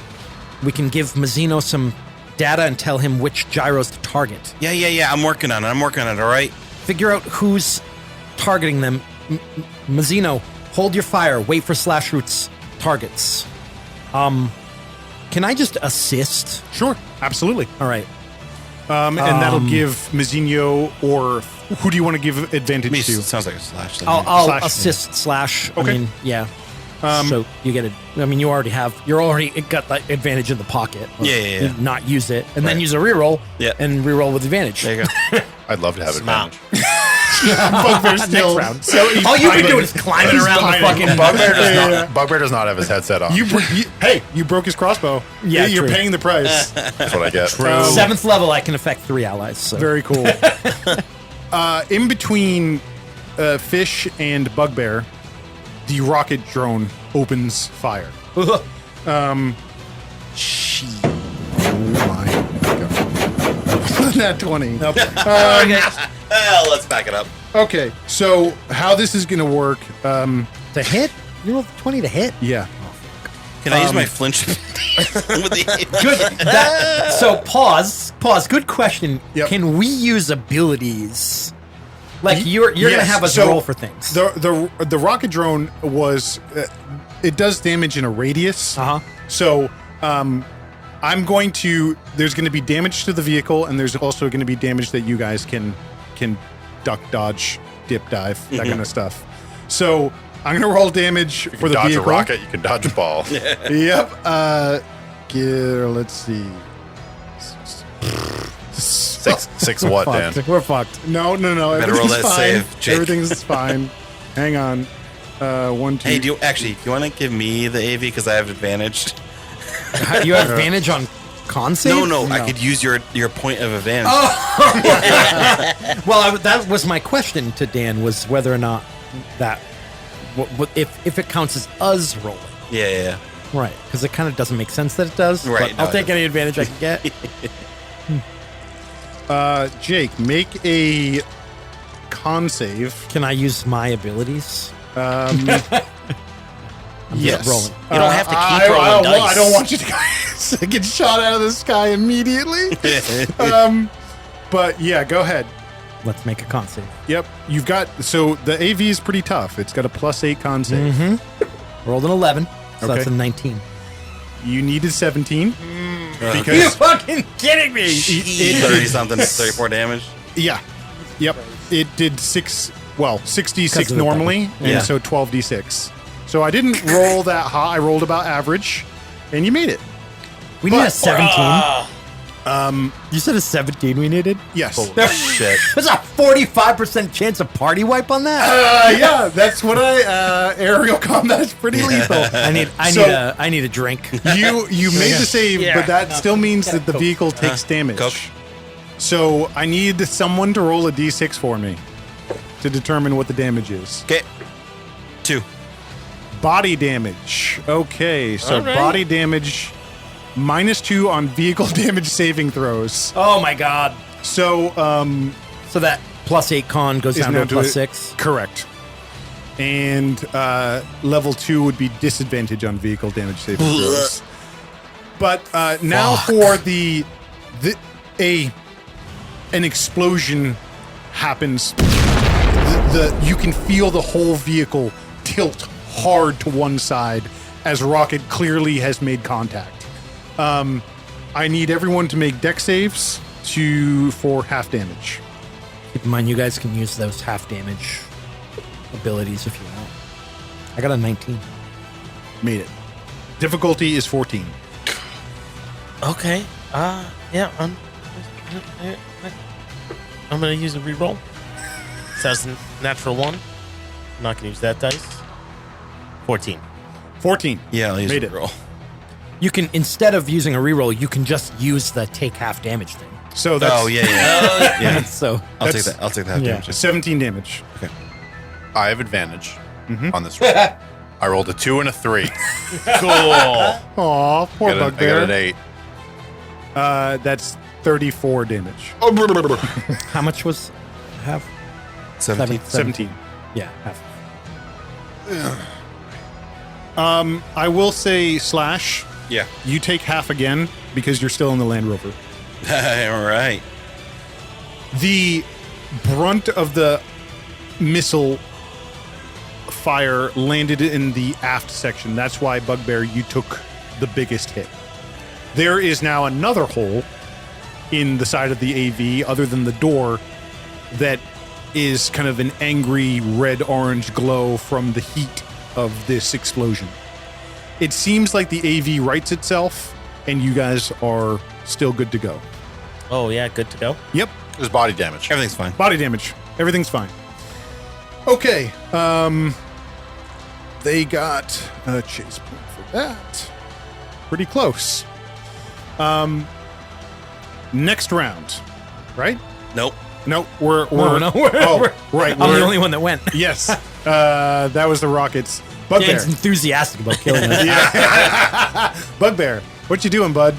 we can give Mazzino some data and tell him which gyros to target. Yeah. I'm working on it. All right. Figure out who's targeting them. Mazzino, hold your fire. Wait for slash root's targets. Can I just assist? Sure, absolutely. All right. And that'll give Mazzino, or who do you want to give advantage Me, to? sounds like a slash. I'll Slash. assist slash. Okay. I mean, yeah. So you get it. I mean, you're already got that advantage in the pocket. Yeah. You not use it, and then use a reroll. Yeah. And reroll with advantage. There you go. I'd love to have Smart. advantage. Bugbear's still. Next round. So all you've been doing is climbing around the fucking Bugbear does not have his headset on. You broke his crossbow. Yeah, you're true. paying the price. That's what I get. 7th level, I can affect 3 allies. So. Very cool. In between Fish and Bugbear, the rocket drone opens fire. Oh my god. Nat 20. Nope. Let's back it up. Okay, so how this is going to work, To hit? You rolled 20 to hit? yeah. Can I use my flinch? With the Good. So pause. Good question. Yep. Can we use abilities? Like you're gonna Yes, have us so roll for things. The rocket drone was it does damage in a radius. Uh-huh. So I'm going to. There's going to be damage to the vehicle, and there's also going to be damage that you guys can duck, dodge, dip, dive, that kind of stuff. So I'm going to roll damage You for can the dodge vehicle. a rocket, you can dodge a ball. Yep. Let's see. Six what, Dan? We're fucked. No. Better roll Everything's that fine. save, Jake. Everything's fine. Hang on. 1, 2. Hey, do you want to give me the AV because I have advantage? You have advantage on con save? No, I could use your point of advantage. Well, that was my question to Dan, was whether or not that, if it counts as us rolling. Yeah. Right, because it kind of doesn't make sense that it does. Right, But no, I'll it take doesn't. any advantage I can get. Jake, make a con save. Can I use my abilities? Yes. rolling. You don't have to keep rolling dice. I don't want you to guys get shot out of the sky immediately. But yeah, go ahead. Let's make a con save. Yep, you've got. So the AV is pretty tough. It's got a +8 con save. Rolled an 11, so Okay. that's a 19. You needed 17 You because fucking kidding me? 30 something, 34 damage. yeah, yep, it did 66 Because of the normally, double. and Yeah. so 12d6. So I didn't roll that high. I rolled about average, and you made it. We need a 17. You said a 17 we needed? Yes. Shit. There's a 45% chance of party wipe on that. Yeah, that's what aerial combat is pretty lethal. I need a drink. You made the save, Yeah. but that still means that the vehicle takes damage. Coke. So I need someone to roll a d6 for me to determine what the damage is. Okay. 2. Body damage. Okay, so All right. body damage -2 on vehicle damage saving throws. Oh my god. So So that +8 con goes is down to now a +6. Correct. And level 2 would be disadvantage on vehicle damage saving throws. But now for an explosion happens. You can feel the whole vehicle tilt hard to one side as Rocket clearly has made contact. I need everyone to make dex saves for half damage. Keep in mind, you guys can use those half damage abilities if you want. I got a 19. Made it. Difficulty is 14. Okay. Yeah. I'm gonna use a reroll. So that's a natural 1. I'm not gonna use that dice. 14. 14. Yeah, I'll use Made a it. roll. You can, instead of using a reroll, you can just use the take half damage thing. So that's Oh, yeah. Yeah. So I'll take That's- that. I'll take that. Yeah. Damage. 17 damage. I have advantage on this roll. I rolled a 2 and a 3. Cool. Aw, poor I got bugbear. an 8. That's 34 damage. how much was half? 17. 17. Yeah, half. I will say, Slash, Yeah. you take half again because you're still in the Land Rover. All right. The brunt of the missile fire landed in the aft section. That's why, Bugbear, you took the biggest hit. There is now another hole in the side of the AV, other than the door, that is kind of an angry red-orange glow from the heat of this explosion. It seems like the AV rights itself, and you guys are still good to go. Oh yeah, good to go. Yep. There's body damage. Everything's fine. Body damage. Everything's fine. Okay. They got a chase point for that. Pretty close. Next round, right? Nope. No, we're no, right. I'm the only one that went. Yes. That was the Rockets. Bugbear. Dan's enthusiastic about killing us. Bugbear. What you doing, bud?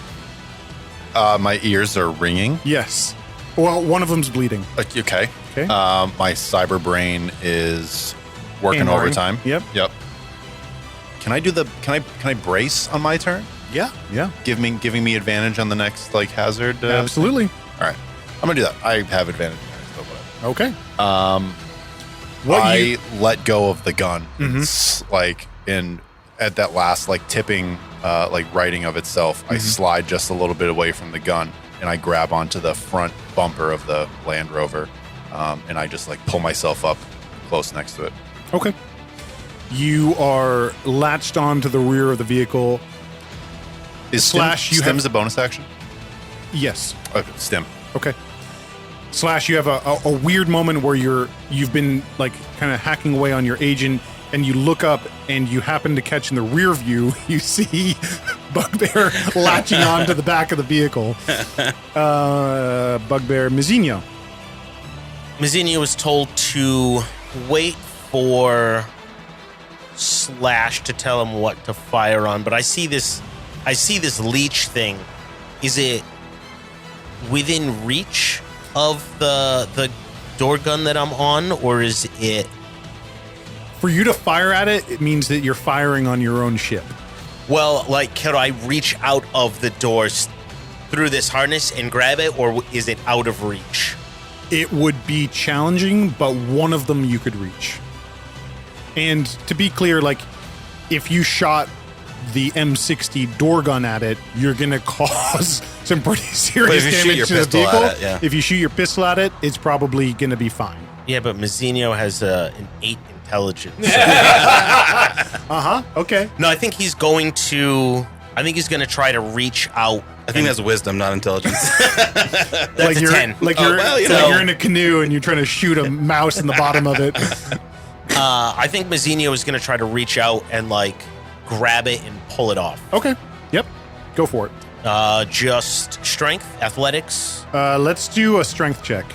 My ears are ringing. Yes. Well, one of them's bleeding. Okay. Okay. My cyber brain is working Hammering. overtime. Yep. Yep. Can I do the? Can I brace on my turn? Yeah. Yeah. Giving me advantage on the next like hazard. Absolutely. All right. I'm gonna do that. I have advantage. So whatever. Okay. I let go of the gun, Mm-hmm. in at that last like tipping, righting of itself. I slide just a little bit away from the gun, and I grab onto the front bumper of the Land Rover, and I just like pull myself up close next to it. Okay. You are latched onto the rear of the vehicle. Is Slash, you stim have- is a bonus action? Yes. Okay, stim. Okay. Slash, you have a weird moment where you've been like kind of hacking away on your agent, and you look up and you happen to catch in the rear view, you see Bugbear latching onto the back of the vehicle. Bugbear Mizzino. Mazzini was told to wait for Slash to tell him what to fire on, but I see this leech thing. Is it within reach of the door gun that I'm on, or is it? For you to fire at it, it means that you're firing on your own ship. Well, like, can I reach out of the doors through this harness and grab it, or is it out of reach? It would be challenging, but one of them you could reach. And to be clear, like, if you shot the M60 door gun at it, you're going to cause some pretty serious if you shoot damage your to the pistol vehicle. at it, yeah. If you shoot your pistol at it, it's probably going to be fine. Yeah, but Mazzino has an 8 intelligence. Okay. No, I think he's going to try to reach out. I think that's wisdom, not intelligence. That's like a you're, 10. Like Oh, you're, well, you like know. you're in a canoe and you're trying to shoot a mouse in the bottom of it. I think Mazzino is going to try to reach out and like grab it and pull it off. Okay. Yep. Go for it. Just strength, athletics, Let's do a strength check.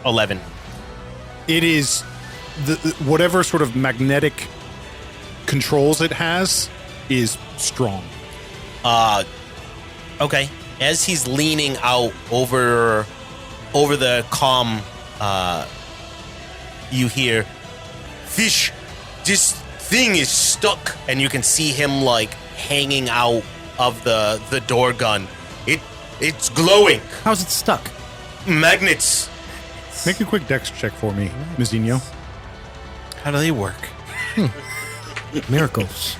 11. It is whatever sort of magnetic controls it has is strong. Okay. As he's leaning out over the comm, you hear, "Fish, this thing is stuck," and you can see him like hanging out of the door gun. It's glowing. How's it stuck? Magnets. Make a quick dex check for me, Mizzino. How do they work? Miracles.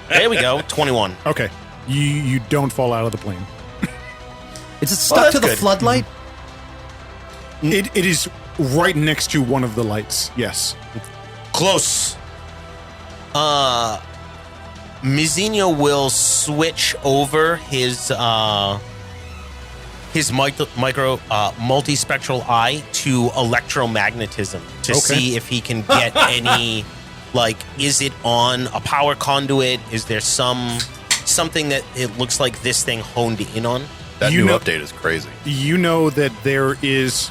There we go. 21. Okay. You don't fall out of the plane. Is it stuck that's to the good. floodlight? It is right next to one of the lights. Yes. Close. Mizzino will switch over his multispectral eye to electromagnetism to Okay. see if he can get any, like, is it on a power conduit? Is there something that it looks like this thing honed in on? That You new know- update is crazy. You know that there is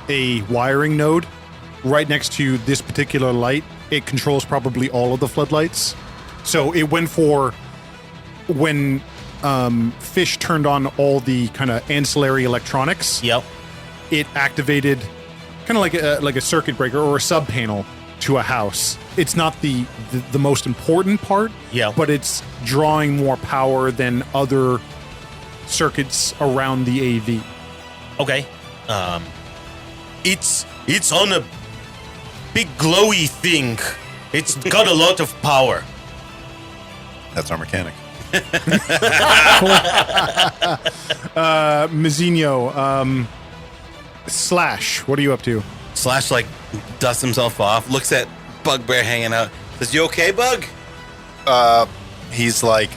a wiring node right next to this particular light. It controls probably all of the floodlights. So it went for when Fish turned on all the kind of ancillary electronics. Yep. It activated kind of like a circuit breaker or a sub panel to a house. It's not the most important part, Yeah. but it's drawing more power than other circuits around the AV. Okay. It's on a big glowy thing. It's got a lot of power. That's our mechanic. Mizzino, Slash, what are you up to? Slash like dusts himself off, looks at Bugbear hanging out, says, "You okay, Bug?" He's like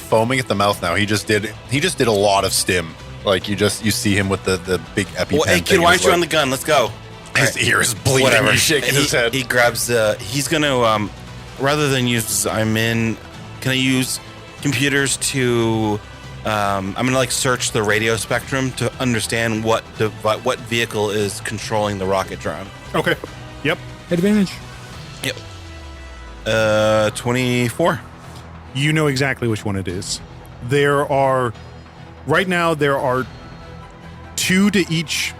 foaming at the mouth now. He just did a lot of stim. Like you see him with the big EpiPen. Well, hey kid, why aren't you on the gun? Let's go. His ear is bleeding. Whatever. He's shaking his head. He grabs the. He's gonna rather than use I'm in. Can I use computers to? I'm gonna like search the radio spectrum to understand what vehicle is controlling the rocket drone. Okay. Yep. Advantage. Yep. 24. You know exactly which one it is. Right now, there are 2 to each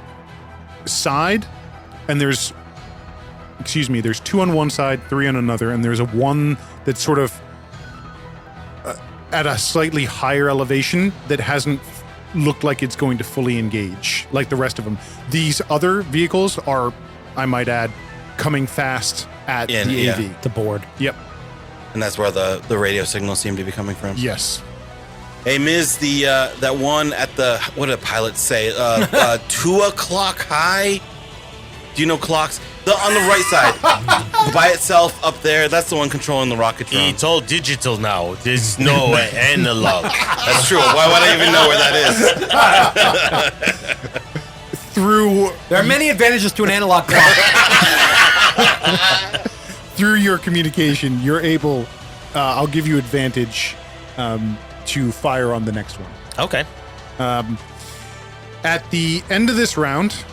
side, and there's 2 on one side, 3 on another, and there's a one that's sort of at a slightly higher elevation that hasn't looked like it's going to fully engage like the rest of them. These other vehicles are, I might add, coming fast at the AV. The board. Yep. And that's where the radio signals seem to be coming from. Yes. Hey, Ms., that one at the, what did pilots say? 2 o'clock high? Do you know clocks? On the right side, by itself up there, that's the one controlling the rocket drone. It's all digital now. There's no analog. That's true. Why would I even know where that is? There are many advantages to an analog clock. Through your communication, you're able, I'll give you advantage to fire on the next one. Okay. At the end of this round,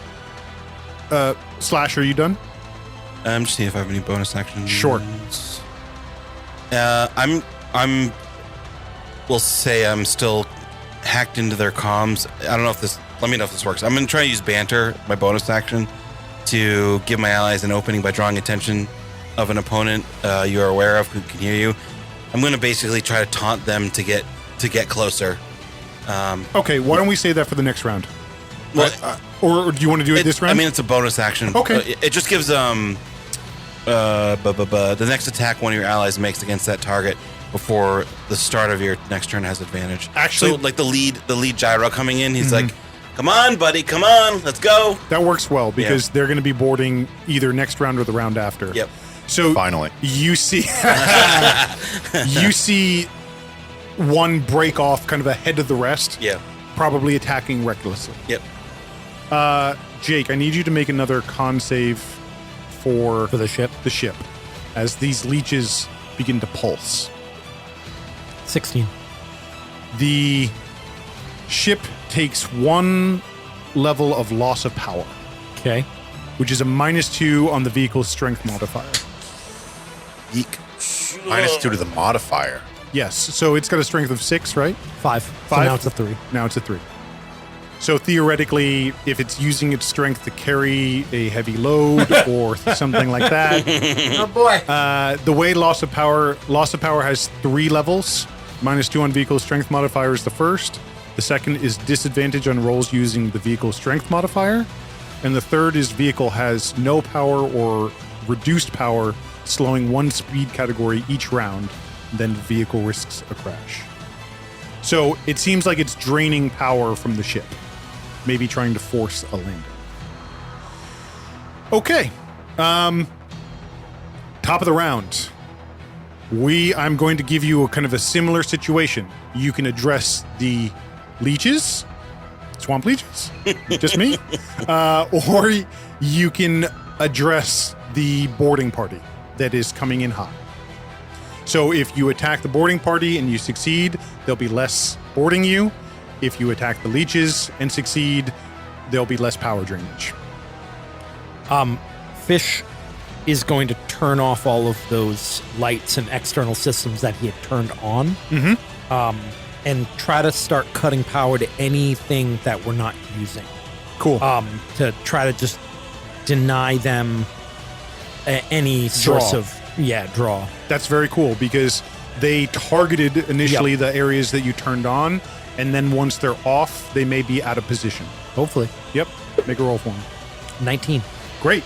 Slash, are you done? I'm just seeing if I have any bonus actions. Sure. We'll say I'm still hacked into their comms. I don't know if this, let me know if this works. I'm going to try to use banter, my bonus action, to give my allies an opening by drawing attention of an opponent you are aware of who can hear you. I'm going to basically try to taunt them to get closer. Okay, why don't we say that for the next round? Well, or do you want to do it this round? I mean, it's a bonus action. Okay. It just gives the next attack one of your allies makes against that target before the start of your next turn has advantage. Actually- so like the lead gyro coming in, he's like, "Come on, buddy, come on, let's go." that works well because they're going to be boarding either next round or the round after. Yep. So Finally. you see, you see one break off kind of ahead of the rest. Yeah. Probably attacking recklessly. Yep. Jake, I need you to make another con save for For the ship. the ship as these leeches begin to pulse. 16. The ship takes 1 level of loss of power, Okay. which is a -2 on the vehicle's strength modifier. Eek. -2 to the modifier. Yes, so it's got a strength of 6, right? 5. So 5? now it's a 3. Now it's a 3. So theoretically, if it's using its strength to carry a heavy load or something like that, Oh boy. the way loss of power has 3 levels. -2 on vehicle strength modifier is the first. The second is disadvantage on rolls using the vehicle strength modifier. And the third is vehicle has no power or reduced power, slowing 1 speed category each round. Then the vehicle risks a crash. So it seems like it's draining power from the ship, maybe trying to force a landing. Okay. Top of the round. I'm going to give you a kind of a similar situation. You can address the leeches, swamp leeches, just me, or you can address the boarding party that is coming in hot. So if you attack the boarding party and you succeed, there'll be less boarding you. If you attack the leeches and succeed, there'll be less power drainage. Fish is going to turn off all of those lights and external systems that he had turned on. And try to start cutting power to anything that we're not using. Cool. To try to just deny them any source Draw. of draw. That's very cool because they targeted initially the areas that you turned on, and then once they're off, they may be out of position. Hopefully. Yep. Make a roll for them. 19. Great.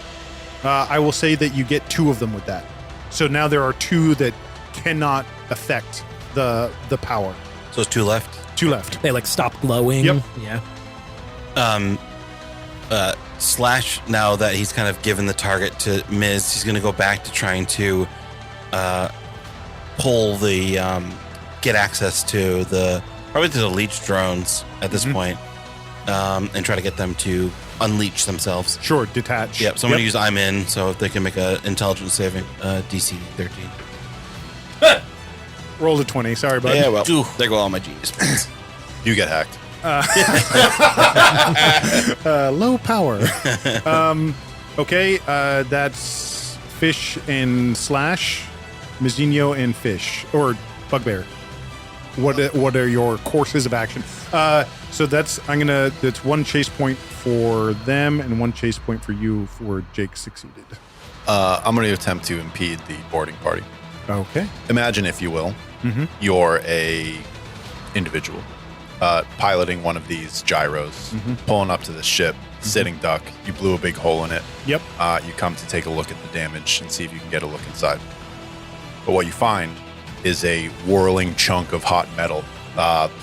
I will say that you get 2 of them with that. So now there are 2 that cannot affect the power. So it's 2 left. 2 left. They like stop glowing. Yep. Yeah. Slash, now that he's kind of given the target to Miz, he's going to go back to trying to pull the get access to the leech drones at this point, and try to get them to unleash themselves. Sure, detach. Yep. So I'm going to use I'm in, so if they can make a intelligence saving DC 13. Roll a 20. Sorry, bud. Yeah, well, there go all my genius points. You get hacked. Low power. Okay, that's Fish and Slash, Mizzino and Fish. Or Bugbear. What are your courses of action? So that's one chase point for them and one chase point for you for Jake succeeded. I'm going to attempt to impede the boarding party. Okay. Imagine, if you will, you're a individual piloting one of these gyros, pulling up to the ship, sitting duck. You blew a big hole in it. Yep. You come to take a look at the damage and see if you can get a look inside. But what you find is a whirling chunk of hot metal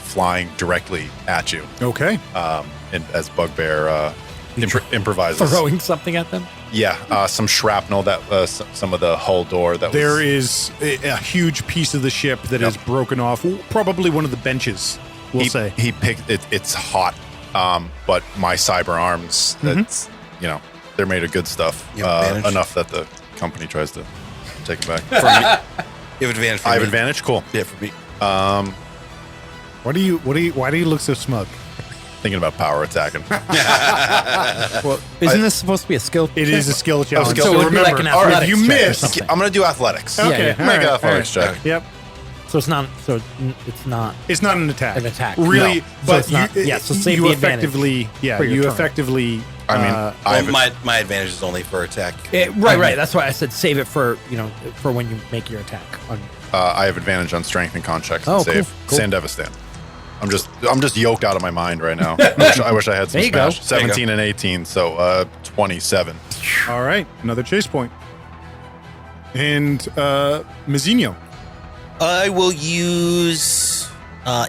flying directly at you. Okay. And as Bugbear improvises. Throwing something at them? Yeah, some shrapnel that some of the hull door that There is a huge piece of the ship that is broken off. Probably one of the benches, we'll say. He picked it. It's hot, but my cyber arms, that's they're made of good stuff. You have advantage? Enough that the company tries to take it back. For me, you have advantage. For I have me. advantage. Cool. Yeah, for me. Why do you look so smug? Thinking about power attacking. Well, Isn't this supposed to be a skill? it is a skill challenge. skill. So it would be like an all right, athletics you check or missed. something. I'm going to do athletics. Okay. Yeah, all Make right, an athletics all right. check. Yep. So it's not. So it's not. It's not an attack. An attack. Really, No. So but it's not- yeah, so save you the advantage effectively, for your you turn. effectively. I mean, I Well, have my advantage is only for attack. right. That's why I said save it for for when you make your attack. I have advantage on strength and con checks Oh, and cool, save. cool. Sandevistan. I'm just yoked out of my mind right now. I wish I had some There you go. smash. 17 and 18, so 27. All right, another chase point. And Mazzino. I will use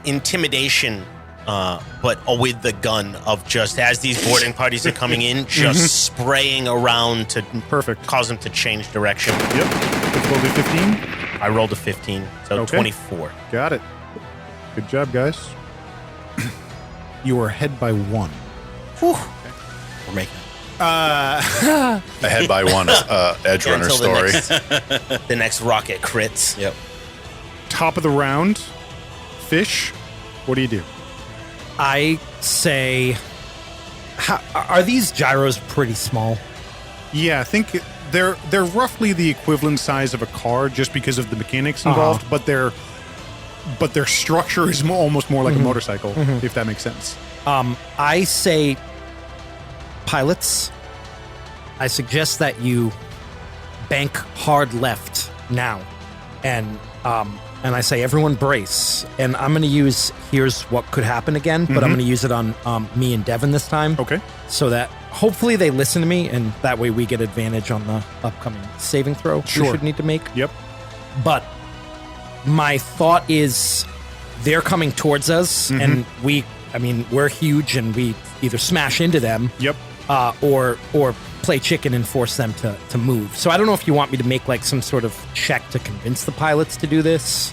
intimidation, but with the gun of just as these boarding parties are coming in, just spraying around to Perfect. cause them to change direction. Yep. Difficulty 15. I rolled a 15, so Okay. 24. Got it. Good job, guys. You are ahead by 1. We're making it. Ahead by one, Edge Runner Until story. the next rocket crits. Yep. Top of the round. Fish. What do you do? I say, are these gyros pretty small? Yeah, I think they're roughly the equivalent size of a car, just because of the mechanics involved. But their structure is almost more like a motorcycle, if that makes sense. I say, pilots, I suggest that you bank hard left now, and I say everyone brace. And I'm going to use here's what could happen again, but I'm going to use it on me and Devin this time. Okay. So that hopefully they listen to me, and that way we get advantage on the upcoming saving throw Sure. we should need to make. Yep. But my thought is they're coming towards us, and we're huge, and we either smash into them, Yep. or play chicken and force them to move. So I don't know if you want me to make like some sort of check to convince the pilots to do this.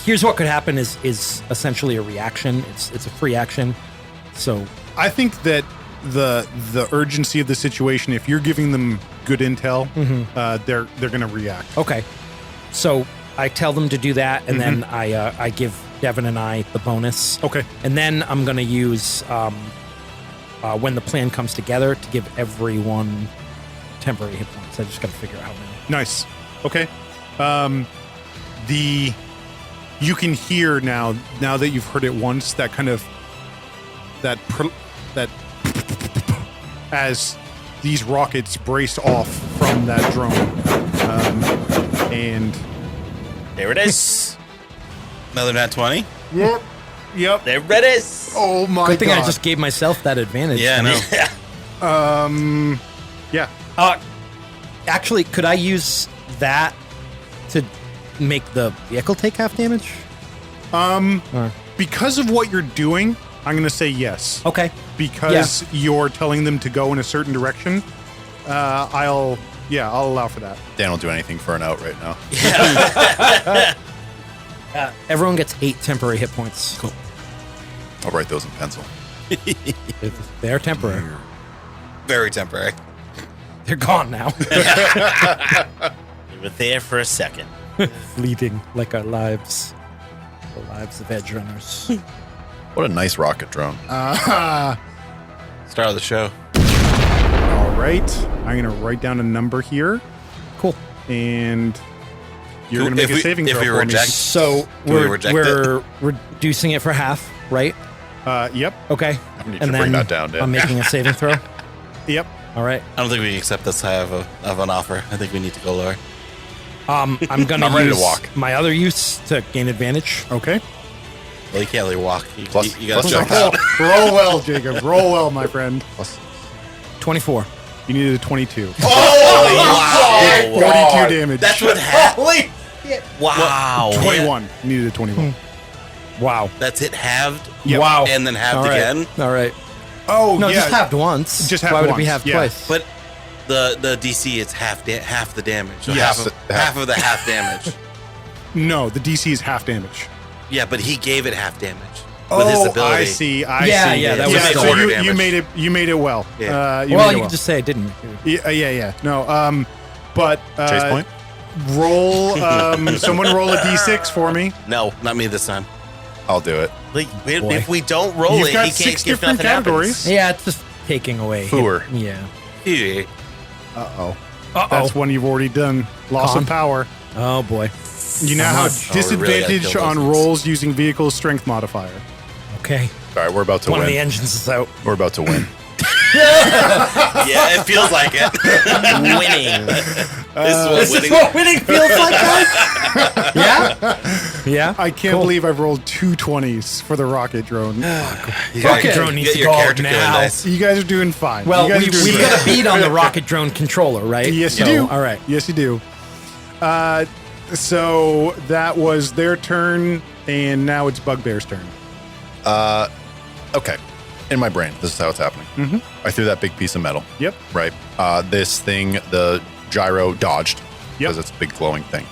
Here's what could happen is essentially a reaction. It's a free action. So I think that the urgency of the situation, if you're giving them good intel, they're going to react. okay, so I tell them to do that, and then I give Devin and I the bonus. Okay. And then I'm going to use when the plan comes together to give everyone temporary hit points. I just got to figure out how many. Nice. Okay. You can hear now that you've heard it once, that kind of that as these rockets brace off from that drone, and There it is. Another nat 20. yep. There it is. Oh my Good thing god! I just gave myself that advantage. Yeah, I know. Yeah. Actually, could I use that to make the vehicle take half damage? Because of what you're doing, I'm going to say yes. Okay. Because you're telling them to go in a certain direction, I'll allow for that. Dan will do anything for an out right now. Everyone gets 8 temporary hit points. Cool. I'll write those in pencil. They're temporary. Very temporary. They're gone now. You were there for a second. Fleeting like our lives. The lives of edge runners. What a nice rocket drone. Start of the show. All right. I'm going to write down a number here. Cool. And You're going to make a saving throw If we for reject, So Do we we're reject reducing it for half, right? me. Yep. Okay. I need to bring that down, Dan. I'm making a saving throw. Yep. All right. I don't think we can accept this high of an offer. I think we need to go lower. I'm gonna I'm ready to use walk. my other use to gain advantage. Okay. Well, you can't really walk. You got plus to jump check. out. Roll well, Jacob. Roll well, my friend. 24. You needed a 22. Oh, wow. 42 damage. That's what happened. Wow. 21. You needed a 21. Wow. That's it halved. Yep. Wow. And then halved All right. again. All right. Oh, No, yeah. just halved once. Just halved Why would it be once, halved yeah. twice? But the DC is half the damage. So Yes. half of the half damage. No, the DC is half damage. Yeah, but he gave it half damage with his ability. I see. I Yeah, see. yeah, that was yeah, the so order you damage. made it. You made it well. Yeah. You well, made it you can just say I didn't. Yeah. No. But Chase point? roll. Someone roll a d6 for me. No, not me this time. I'll do it. Like, if we don't roll You've it, got he can't 6 give different nothing categories. Yeah, it's just taking away. Fooer. Yeah. Yeah. Uh-oh. Uh-oh. That's one you've already done. Loss Con. of power. Oh, boy. You now have Oh, we really gotta disadvantage kill those on things. rolls using vehicle strength modifier. Okay. All right, we're about to One of the win. engines is out. We're about to win. Yeah, it feels like it. Winning. This is what winning. winning feels like, guys? Yeah? Yeah? I can't believe I've rolled 2 20s for the rocket drone. You gotta Rocket get- drone needs get to your go out character killing now. dice. You guys are doing fine. Well, you guys are doing we've fine. got a beat on the rocket drone controller, right? Yes, you So, do. All right. Yes, you do. So that was their turn, and now it's Bugbear's turn. Okay. In my brain, this is how it's happening. I threw that big piece of metal. Yep. Right. This thing, the gyro dodged because Yep. it's a big glowing thing.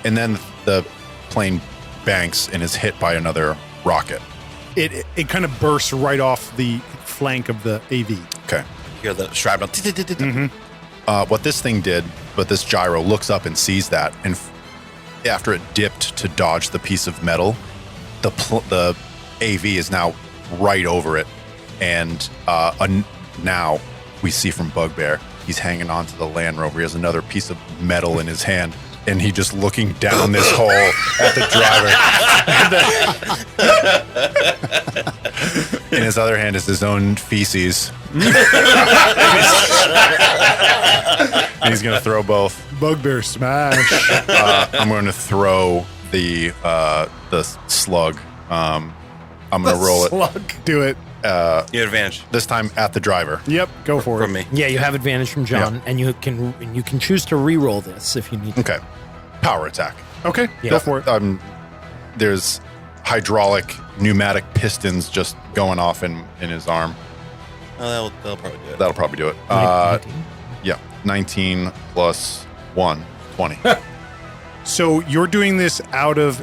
And then the plane banks and is hit by another rocket. It kind of bursts right off the flank of the AV. Okay. Hear the shrapnel. What this thing did, but this gyro looks up and sees that, and after it dipped to dodge the piece of metal, the AV is now right over it, and now we see from Bugbear, he's hanging on to the Land Rover. He has another piece of metal in his hand, and he just looking down this hole at the driver. In his other hand is his own feces. And he's going to throw both. Bugbear smash. I'm going to throw the slug. I'm going to roll it Slug. Do it. You have advantage this time at the driver. Yep. Go for it. from me. Yeah, you have advantage from John, Yeah. and you can choose to re-roll this if you need to. Okay. Power attack. Okay. Go for it. There's hydraulic pneumatic pistons just going off in his arm. Oh, they'll probably do it. That'll probably do it. 19. Yeah. 19 plus 1, 20. So you're doing this out of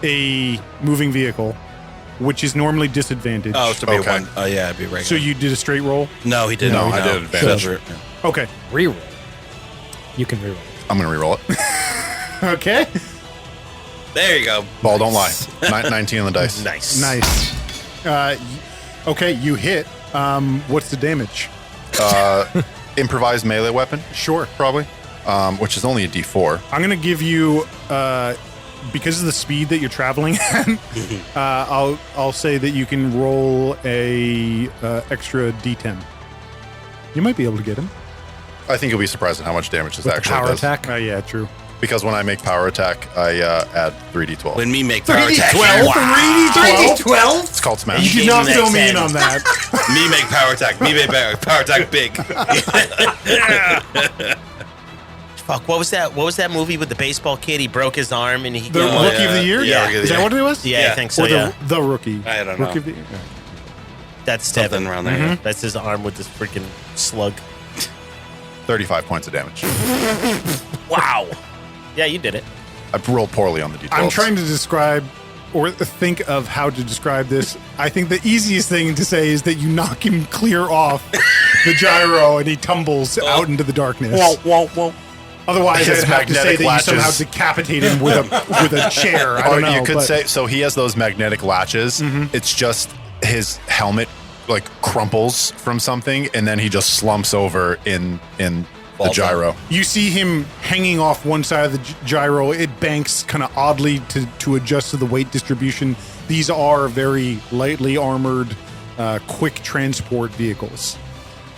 a moving vehicle, which is normally disadvantaged. Oh, it's to be Okay. one. Oh, yeah, it'd be regular. So you did a straight roll? No, he didn't. No, I did advantage. Okay. Re-roll. You can re-roll. I'm going to reroll it. Okay. There you go. Ball don't lie. 19 on the dice. Nice. Nice. Okay, you hit. What's the damage? Improvised melee weapon, Sure. probably, which is only a D4. I'm gonna give you because of the speed that you're traveling at. I'll say that you can roll a extra D10. You might be able to get him. I think you'll be surprised at how much damage this With the actually power does. attack. Yeah, true. Because when I make power attack, I add 3d12. When me make power attack. 3d12? It's called Smash. You did Gave not him fill that me in 10. on that. Me make power attack. Me make power attack big. Fuck, what was that movie with the baseball kid? He broke his arm and he The got Rookie of the Year? Yeah, Rookie of the Is that Year. what it was? Yeah, I Yeah. think so, Or yeah. the Rookie. I don't know. Rookie of the Year. That's Something Tevin. around there. That's his arm with this freaking slug. 35 points of damage. Wow. Yeah, you did it. I rolled poorly on the d12. I'm trying to describe or think of how to describe this. I think the easiest thing to say is that you knock him clear off the gyro and he tumbles out into the darkness. Otherwise, His I'd have to say magnetic that latches. you somehow decapitate him with a chair. I Or don't know. you could but- say, so he has those magnetic latches. It's just his helmet like crumples from something, and then he just slumps over in The gyro. You see him hanging off one side of the gyro. It banks kind of oddly to adjust to the weight distribution. These are very lightly armored, quick transport vehicles.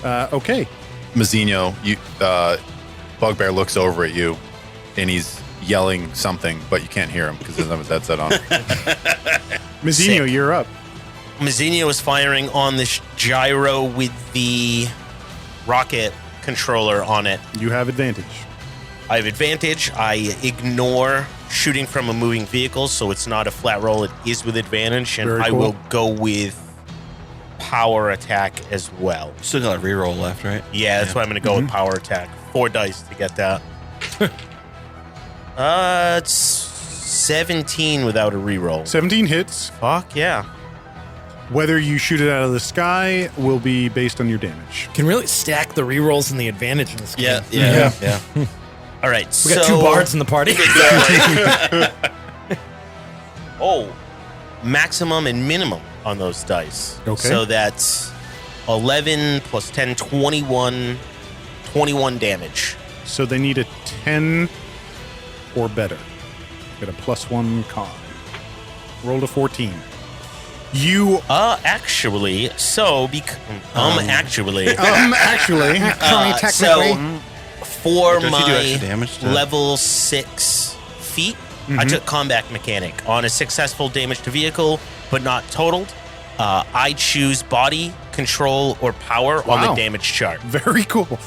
Okay. Mazzino, Bugbear looks over at you, and he's yelling something, but you can't hear him because he doesn't have his headset on. Mazzino, you're up. Mazzino is firing on this gyro with the rocket controller on it. You have advantage. I have advantage. I ignore shooting from a moving vehicle, so it's not a flat roll. It is with advantage, and Very I cool. will go with power attack as well. Still got a reroll left, right? Yeah, that's why I'm going to go with power attack. 4 dice to get that. It's 17 without a reroll. 17 hits. Fuck yeah. Whether you shoot it out of the sky will be based on your damage. Can really stack the rerolls and the advantage in this game. Yeah. All right, We got 2 bards in the party. Oh, maximum and minimum on those dice. Okay. So that's 11 plus 10, 21 damage. So they need a 10 or better. Get a +1 con. Roll a 14. You Actually, so actually, actually so for Don't you do my extra damage to that? level 6 feat, I took combat mechanic on a successful damage to vehicle, but not totaled. I choose body, control, or power on the Wow. damage chart. very cool.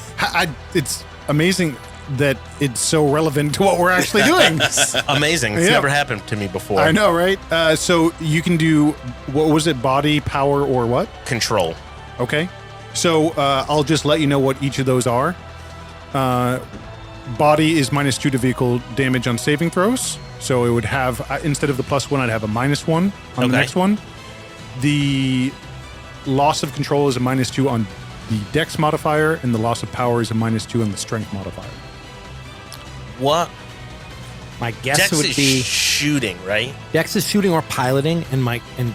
It's amazing that it's so relevant to what we're actually doing. Amazing. It's Yeah. never happened to me before. I know, right? So you can do, what was it, body, power, or what? Control. Okay. So I'll just let you know what each of those are. Body is -2 to vehicle damage on saving throws. So it would have, instead of the +1, I'd have a -1 on the Okay. next one. The loss of control is a -2 on the dex modifier, and the loss of power is a -2 on the strength modifier. What? My guess Dex would is be shooting, right? Dex is shooting or piloting, and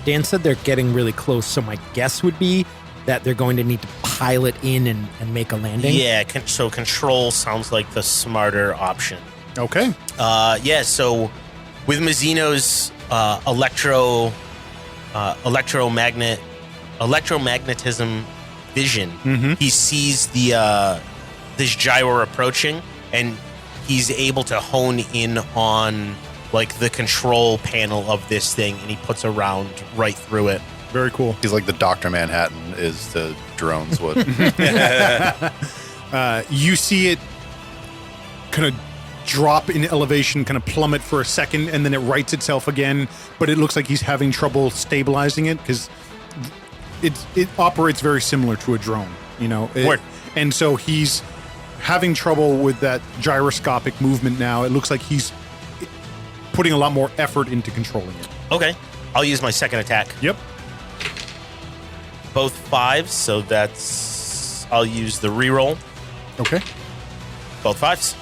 Dan said they're getting really close. So my guess would be that they're going to need to pilot in and make a landing. Yeah, so control sounds like the smarter option. Okay. So with Mazzino's electromagnetism vision, he sees this gyro approaching, and he's able to hone in on like the control panel of this thing, and he puts a round right through it. Very cool. He's like the Dr. Manhattan is to drones. What? You see it kind of drop in elevation, kind of plummet for a second, and then it rights itself again. But it looks like he's having trouble stabilizing it because it operates very similar to a drone, you know. Word. And so he's having trouble with that gyroscopic movement now. It looks like he's putting a lot more effort into controlling it. Okay, I'll use my second attack. Yep. Both 5s, so I'll use the reroll. Okay. Both 5s.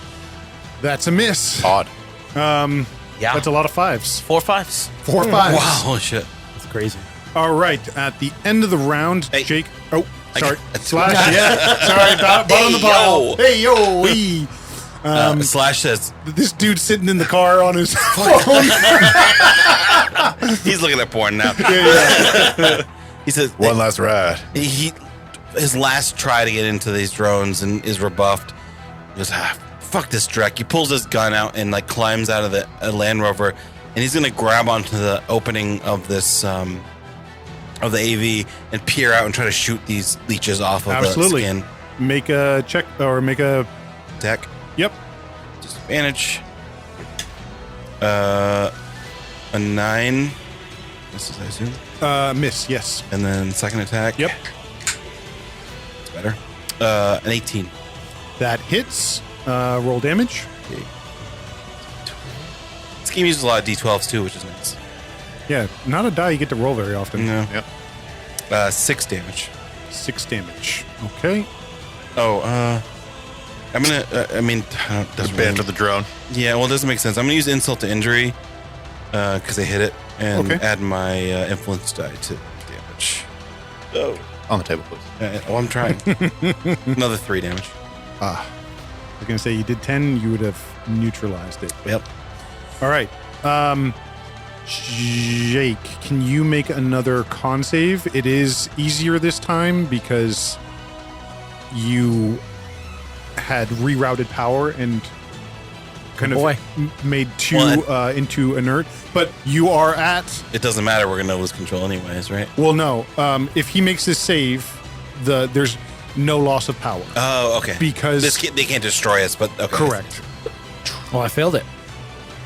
That's a miss. Odd. Yeah, That's a lot of 5s. 4 5s. 4 5s. Wow, holy shit. That's crazy. All right. At the end of the round, Hey. Jake. Oh, sorry. got- Slash. Yeah. Sorry. Bottom of the pile. yo. Hey, yo. Wee. Slash says, This dude's sitting in the car on his phone. he's looking at porn now. He says, One last ride. his last try to get into these drones and is rebuffed. He goes, fuck this Drek. He pulls his gun out and like climbs out of the Land Rover, and he's gonna grab onto the opening of this of the AV and peer out and try to shoot these leeches off of Absolutely. the skin. Make a check or make a. Deck. Yep. Disadvantage. A 9. This is, I assume. Miss. Yes. And then second attack. Yep. It's better. An 18. That hits. Roll damage. This game uses a lot of D12s too, which is nice. Yeah. Not a die you get to roll very often. No. Yep. 6 damage. 6 damage. Okay. Oh, I'm gonna. Just banned to the drone. Yeah, well, it doesn't make sense. I'm gonna use insult to injury because I hit it, and Okay. add my influence die to damage. Oh, On the table, please. I'm trying. Another 3 damage. was going to say you did 10, you would have neutralized it. Yep. All right. Jake, can you make another con save? It is easier this time because you had rerouted power and kind of made 2 into inert. But you are at... It doesn't matter. We're going to lose control anyways, right? Well, no. If he makes this save, there's no loss of power. Oh, okay. Because... they can't destroy us, but... Okay. Correct. Oh, I failed it.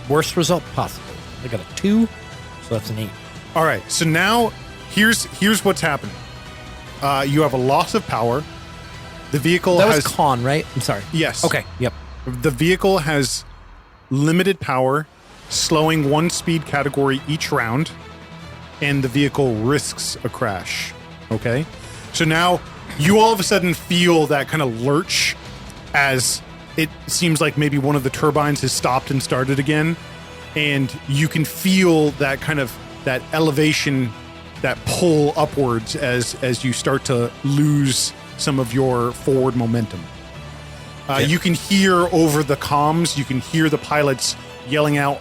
Worst result possible. I got a 2, so that's an 8. All right. So now, here's what's happening. You have a loss of power. The vehicle That has... was con, right? I'm sorry. Yes. Okay, yep. The vehicle has limited power, slowing 1 speed category each round, and the vehicle risks a crash. Okay? So now you all of a sudden feel that kind of lurch as it seems like maybe one of the turbines has stopped and started again, and you can feel that kind of that elevation, that pull upwards as you start to lose some of your forward momentum. You can hear over the comms, you can hear the pilots yelling out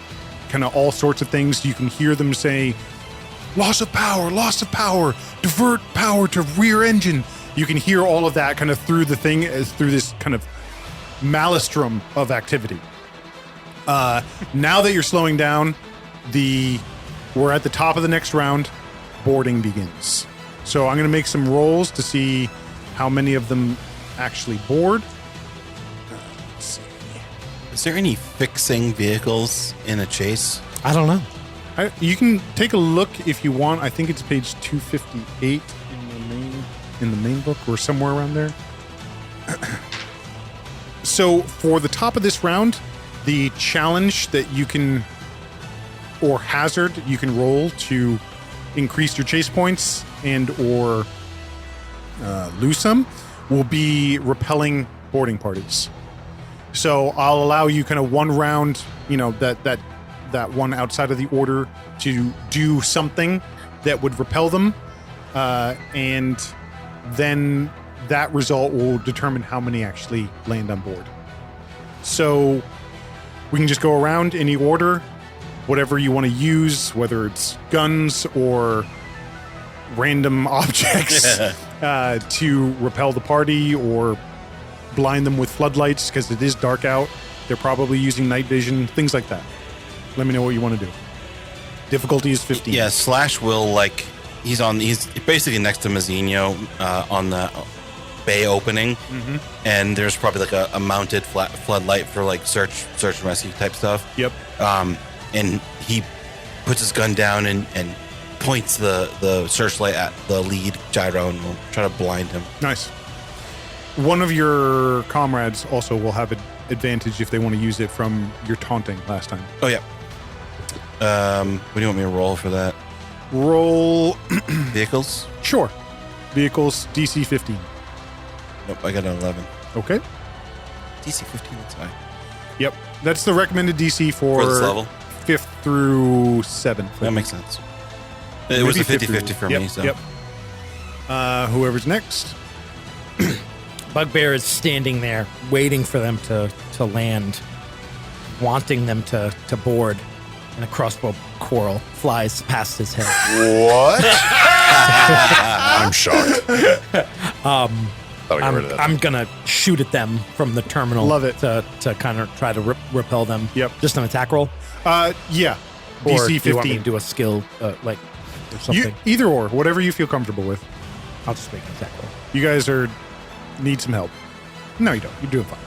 kind of all sorts of things. You can hear them say, loss of power, divert power to rear engine. You can hear all of that kind of through the thing, through this kind of maelstrom of activity. Now that you're slowing down, we're at the top of the next round. Boarding begins. So I'm going to make some rolls to see how many of them actually board. Let's see. Is there any fixing vehicles in a chase? I don't know. You can take a look if you want. I think it's page 258 in the main book or somewhere around there. So for the top of this round, the challenge that you can, or hazard you can roll to increase your chase points and or lose some, will be repelling boarding parties. So I'll allow you kind of one round, that one outside of the order to do something that would repel them, and then that result will determine how many actually land on board. So we can just go around any order, whatever you want to use, whether it's guns or random objects to repel the party or blind them with floodlights because it is dark out. They're probably using night vision, things like that. Let me know what you want to do. Difficulty is 15. Yeah, Slash will he's basically next to Mazzino on the bay opening, and there's probably a mounted floodlight for search and rescue type stuff. Yep. And he puts his gun down and points the searchlight at the lead gyro and will try to blind him. Nice. One of your comrades also will have an advantage if they want to use it from your taunting last time. Oh, yeah. What do you want me to roll for that? Roll... Vehicles? Sure. Vehicles, DC 15. Nope, I got an 11. Okay. DC 15, that's high. Yep. That's the recommended DC For this level? 5th through 7th. That makes sense. It was a 50-50 for me, so. Yep. Whoever's next. Bugbear is standing there, waiting for them to land, wanting them to board, and a crossbow quarrel flies past his head. What? I'm shocked. I'm gonna shoot at them from the terminal. Love it. To kind of try to repel them. Yep. Just an attack roll. Yeah. Or DC do you want me 15. to do a skill or something? Either or, whatever you feel comfortable with. I'll just make an attack roll. You guys need some help. No, you don't. You're doing fine.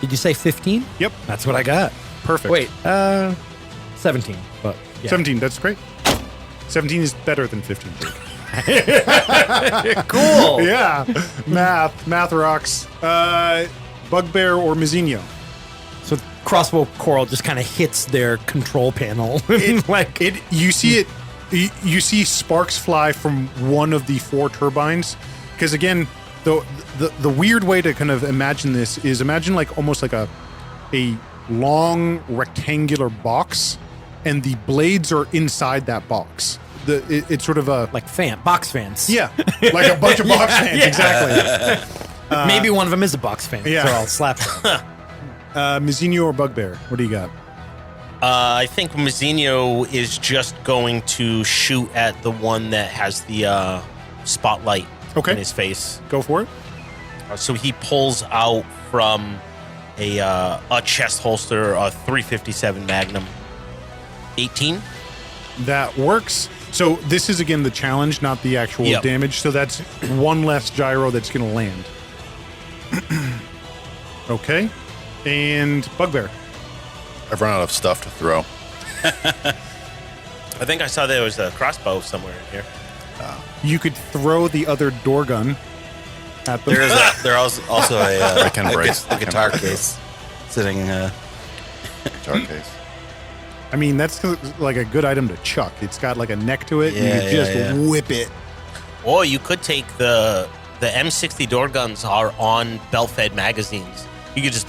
Did you say 15? Yep. That's what I got. Perfect. Wait, 17. But yeah. 17. That's great. 17 is better than 15. Cool. Yeah. Math rocks. Bugbear or Mazzino? So crossbow coral just kind of hits their control panel. You see it. You see sparks fly from one of the 4 turbines. Because again, the weird way to kind of imagine this is imagine almost like a long rectangular box, and the blades are inside that box. It's sort of a box fans. Yeah, like a bunch of box fans. Yeah. Exactly. Maybe one of them is a box fan. Yeah. So I'll slap them. Mizzino or Bugbear? What do you got? I think Mazzino is just going to shoot at the one that has the spotlight Okay. in his face. Go for it. So he pulls out from a chest holster a 357 Magnum. 18. That works. So this is, again, the challenge, not the actual Yep. damage. So that's one less gyro that's going to land. Okay. And Bugbear. I've run out of stuff to throw. I think I saw there was a crossbow somewhere in here. You could throw the other door gun at them. There's also a, I can brace. a guitar case sitting. Guitar case. I mean, that's like a good item to chuck. It's got like a neck to it. Yeah, and you just yeah. whip it. Or you could take the M60 door guns are on belt-fed magazines. You could just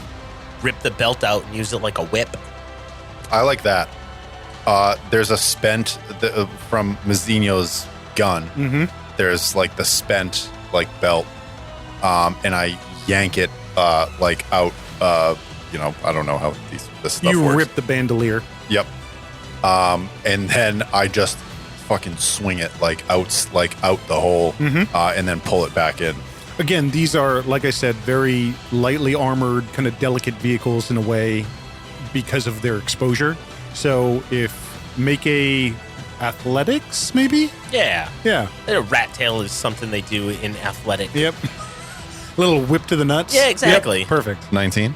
rip the belt out and use it like a whip. I like that. There's a spent from Mazzino's gun. Mm-hmm. There's like the spent like belt, and I yank it like out. I don't know how this stuff You works. rip the bandolier. Yep. And then I just fucking swing it like out the hole, and then pull it back in. Again, these are, like I said, very lightly armored, kind of delicate vehicles in a way because of their exposure. So make a athletics, maybe? Yeah. Yeah. A rat tail is something they do in athletic. Yep. Little whip to the nuts. Yeah, exactly. Yep, perfect. 19.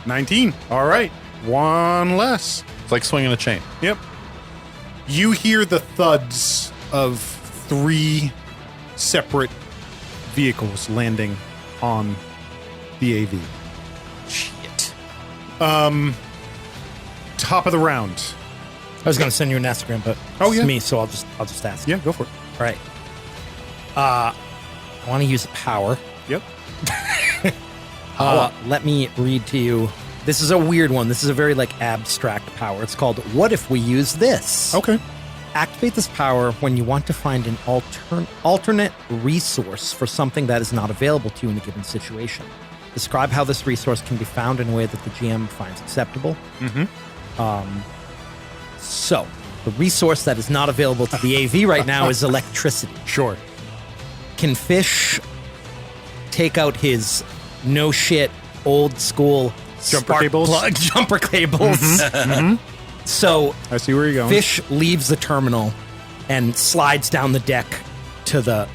19. All right. One less. It's like swinging a chain. Yep. You hear the thuds of 3 separate vehicles landing on the AV. Shit. Top of the round. I was going to send you an Instagram, but Oh, it's yeah. me, so I'll just ask. Yeah, go for it. All right. I want to use power. Yep. Let me read to you. This is a weird one. This is a very abstract power. It's called "What if we use this?" Okay. Activate this power when you want to find an alternate resource for something that is not available to you in a given situation. Describe how this resource can be found in a way that the GM finds acceptable. So, the resource that is not available to the AV right now is electricity. Sure. Can Fish take out his no shit old school Jumper spark cables? plug jumper cables? So I see where you're going. Fish leaves the terminal and slides down the deck to the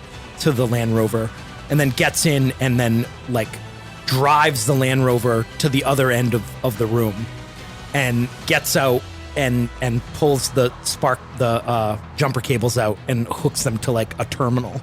Land Rover, and then gets in and then drives the Land Rover to the other end of the room, and gets out and pulls the jumper cables out and hooks them to a terminal.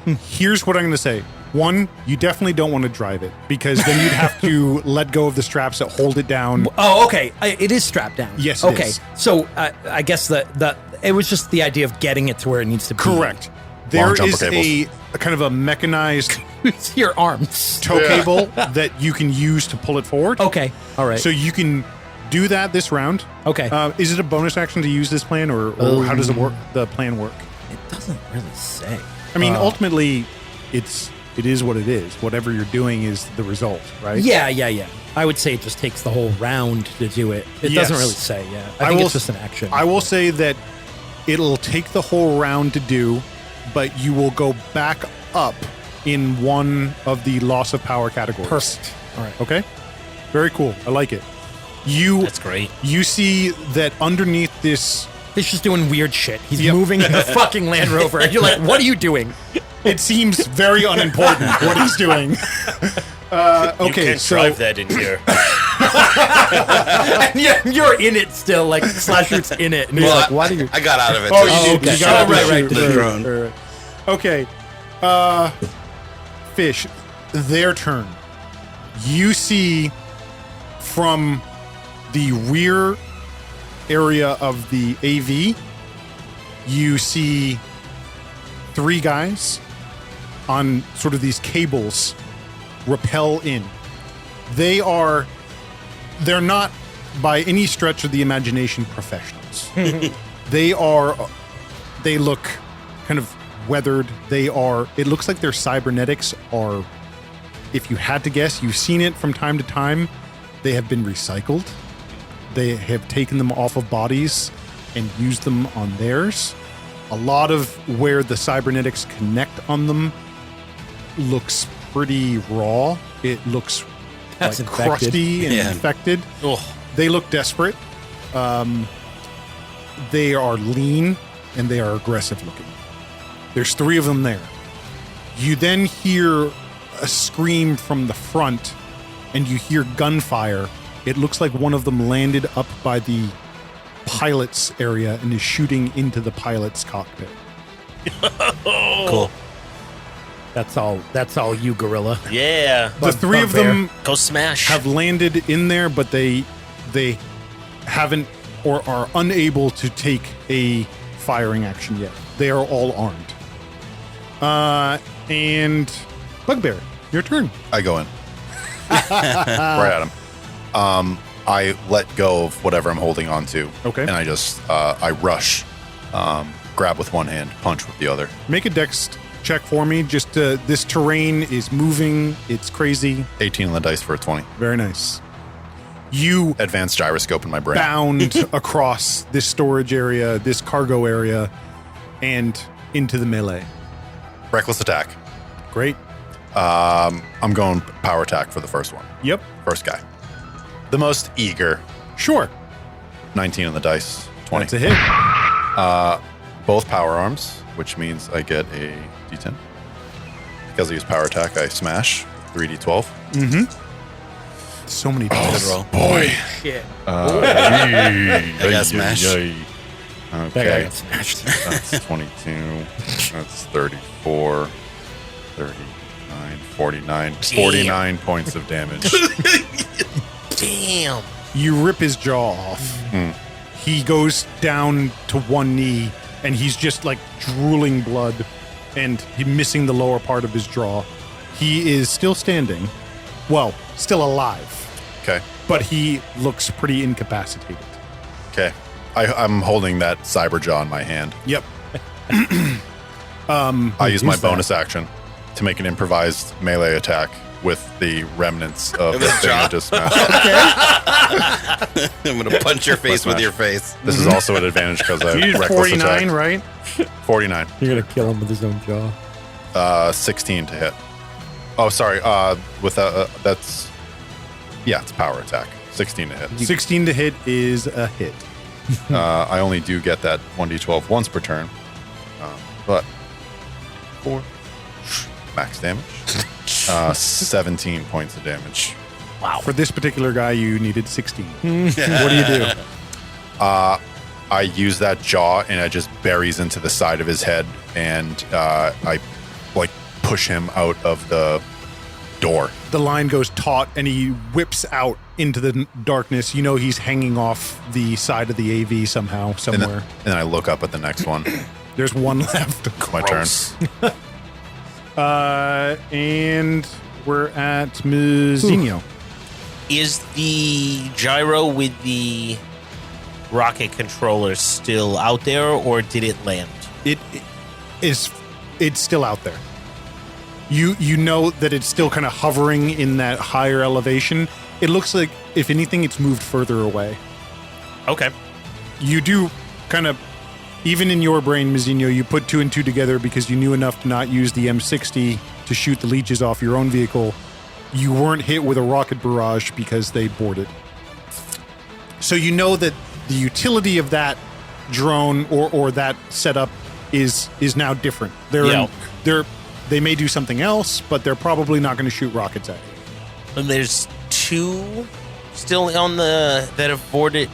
Here's what I'm going to say. One, you definitely don't want to drive it because then you'd have to let go of the straps that hold it down. Oh, okay. It is strapped down. Yes, it okay. is. So I guess it was just the idea of getting it to where it needs to be. Correct. There jumper is a kind of a mechanized It's your arms. tow cable that you can use to pull it forward. Okay. All right. So you can do that this round. Okay. Is it a bonus action to use this plan, or how does the plan work? It doesn't really say. I mean, ultimately, it is what it is. Whatever you're doing is the result, right? Yeah. I would say it just takes the whole round to do it. It Yes. doesn't really say, yeah. I think it's just an action. I will say that it'll take the whole round to do, but you will go back up in one of the loss of power categories. Perfect. All right. Okay? Very cool. I like it. That's great. You see that underneath this, Fish is doing weird shit. He's Yep. moving the fucking Land Rover. And you're like, what are you doing? it seems very unimportant what he's doing. You Okay, can't so drive that in here. And you're in it still, Slasher's in it. And he's like, why do you... I got out of it. Oh, too. you did. okay. You got Oh, right, the the drone. Right. Okay. Fish, their turn. You see from the rear area of the AV, you see 3 guys on sort of these cables rappel in. They're not by any stretch of the imagination professionals. They look kind of weathered. It looks like their cybernetics are, if you had to guess, you've seen it from time to time, they have been recycled. They have taken them off of bodies and used them on theirs. A lot of where the cybernetics connect on them looks pretty raw. It looks That's like infected. crusty and Yeah. infected. Ugh. They look desperate. They are lean and they are aggressive looking. There's 3 of them there. You then hear a scream from the front and you hear gunfire. It looks like one of them landed up by the pilot's area and is shooting into the pilot's cockpit. Cool. That's all you, Gorilla. Yeah. The 3 of them Go smash. have landed in there, but they haven't or are unable to take a firing action yet. They are all armed. And Bugbear, your turn. I go in. Right at him. I let go of whatever I'm holding on to. Okay. And I just, I rush, grab with one hand, punch with the other. Make a dex check for me. Just this terrain is moving. It's crazy. 18 on the dice for a 20. Very nice. You Advanced gyroscope in my brain. bound across this storage area, this cargo area, and into the melee. Reckless attack. Great. I'm going power attack for the first one. Yep. First guy. The most eager. Sure. 19 on the dice. 20. That's a hit. Both power arms, which means I get a d10. Because I use power attack, I smash 3d12. So many Good dice. roll. Boy. Shit. I got smashed. Okay. That guy got smashed. That's 22. That's 34. 39. 49. 49 points of damage. Damn. You rip his jaw off. He goes down to one knee, and he's just like drooling blood, and he's missing the lower part of his jaw. He is still standing. Well, still alive, Okay. but he looks pretty incapacitated. Okay. I'm holding that cyber jaw in my hand. Yep. I use my who's that? bonus action to make an improvised melee attack with the remnants of the thing I just smashed. I'm going to punch your face with your face. This is also an advantage because I You did reckless 49, attack. right? 49. You're gonna kill him with his own jaw. 16 to hit. Oh, sorry. That's it's power attack. 16 to hit. 16 to hit is a hit. I only do get that 1d12 once per turn, but 4 max damage. 17 points of damage. For this particular guy, you needed 16. What do you do? I use that jaw and it just buries into the side of his head, and I like push him out of the door. The line goes taut and he whips out into the darkness. You know he's hanging off the side of the AV somehow, And somewhere. then I look up at the next one. There's one left. My turn. And we're at Mizzino. Is the gyro with the rocket controller still out there, or did it land? It's still out there. You know that it's still kind of hovering in that higher elevation. It looks like, if anything, it's moved further away. Okay. You do kind of, even in your brain, Mizzino, you put 2 and 2 together because you knew enough to not use the M60 to shoot the leeches off your own vehicle. You weren't hit with a rocket barrage because they boarded. So you know that the utility of that drone or that setup is now different. They may do something else, but they're probably not going to shoot rockets at you. And there's 2 still on that have boarded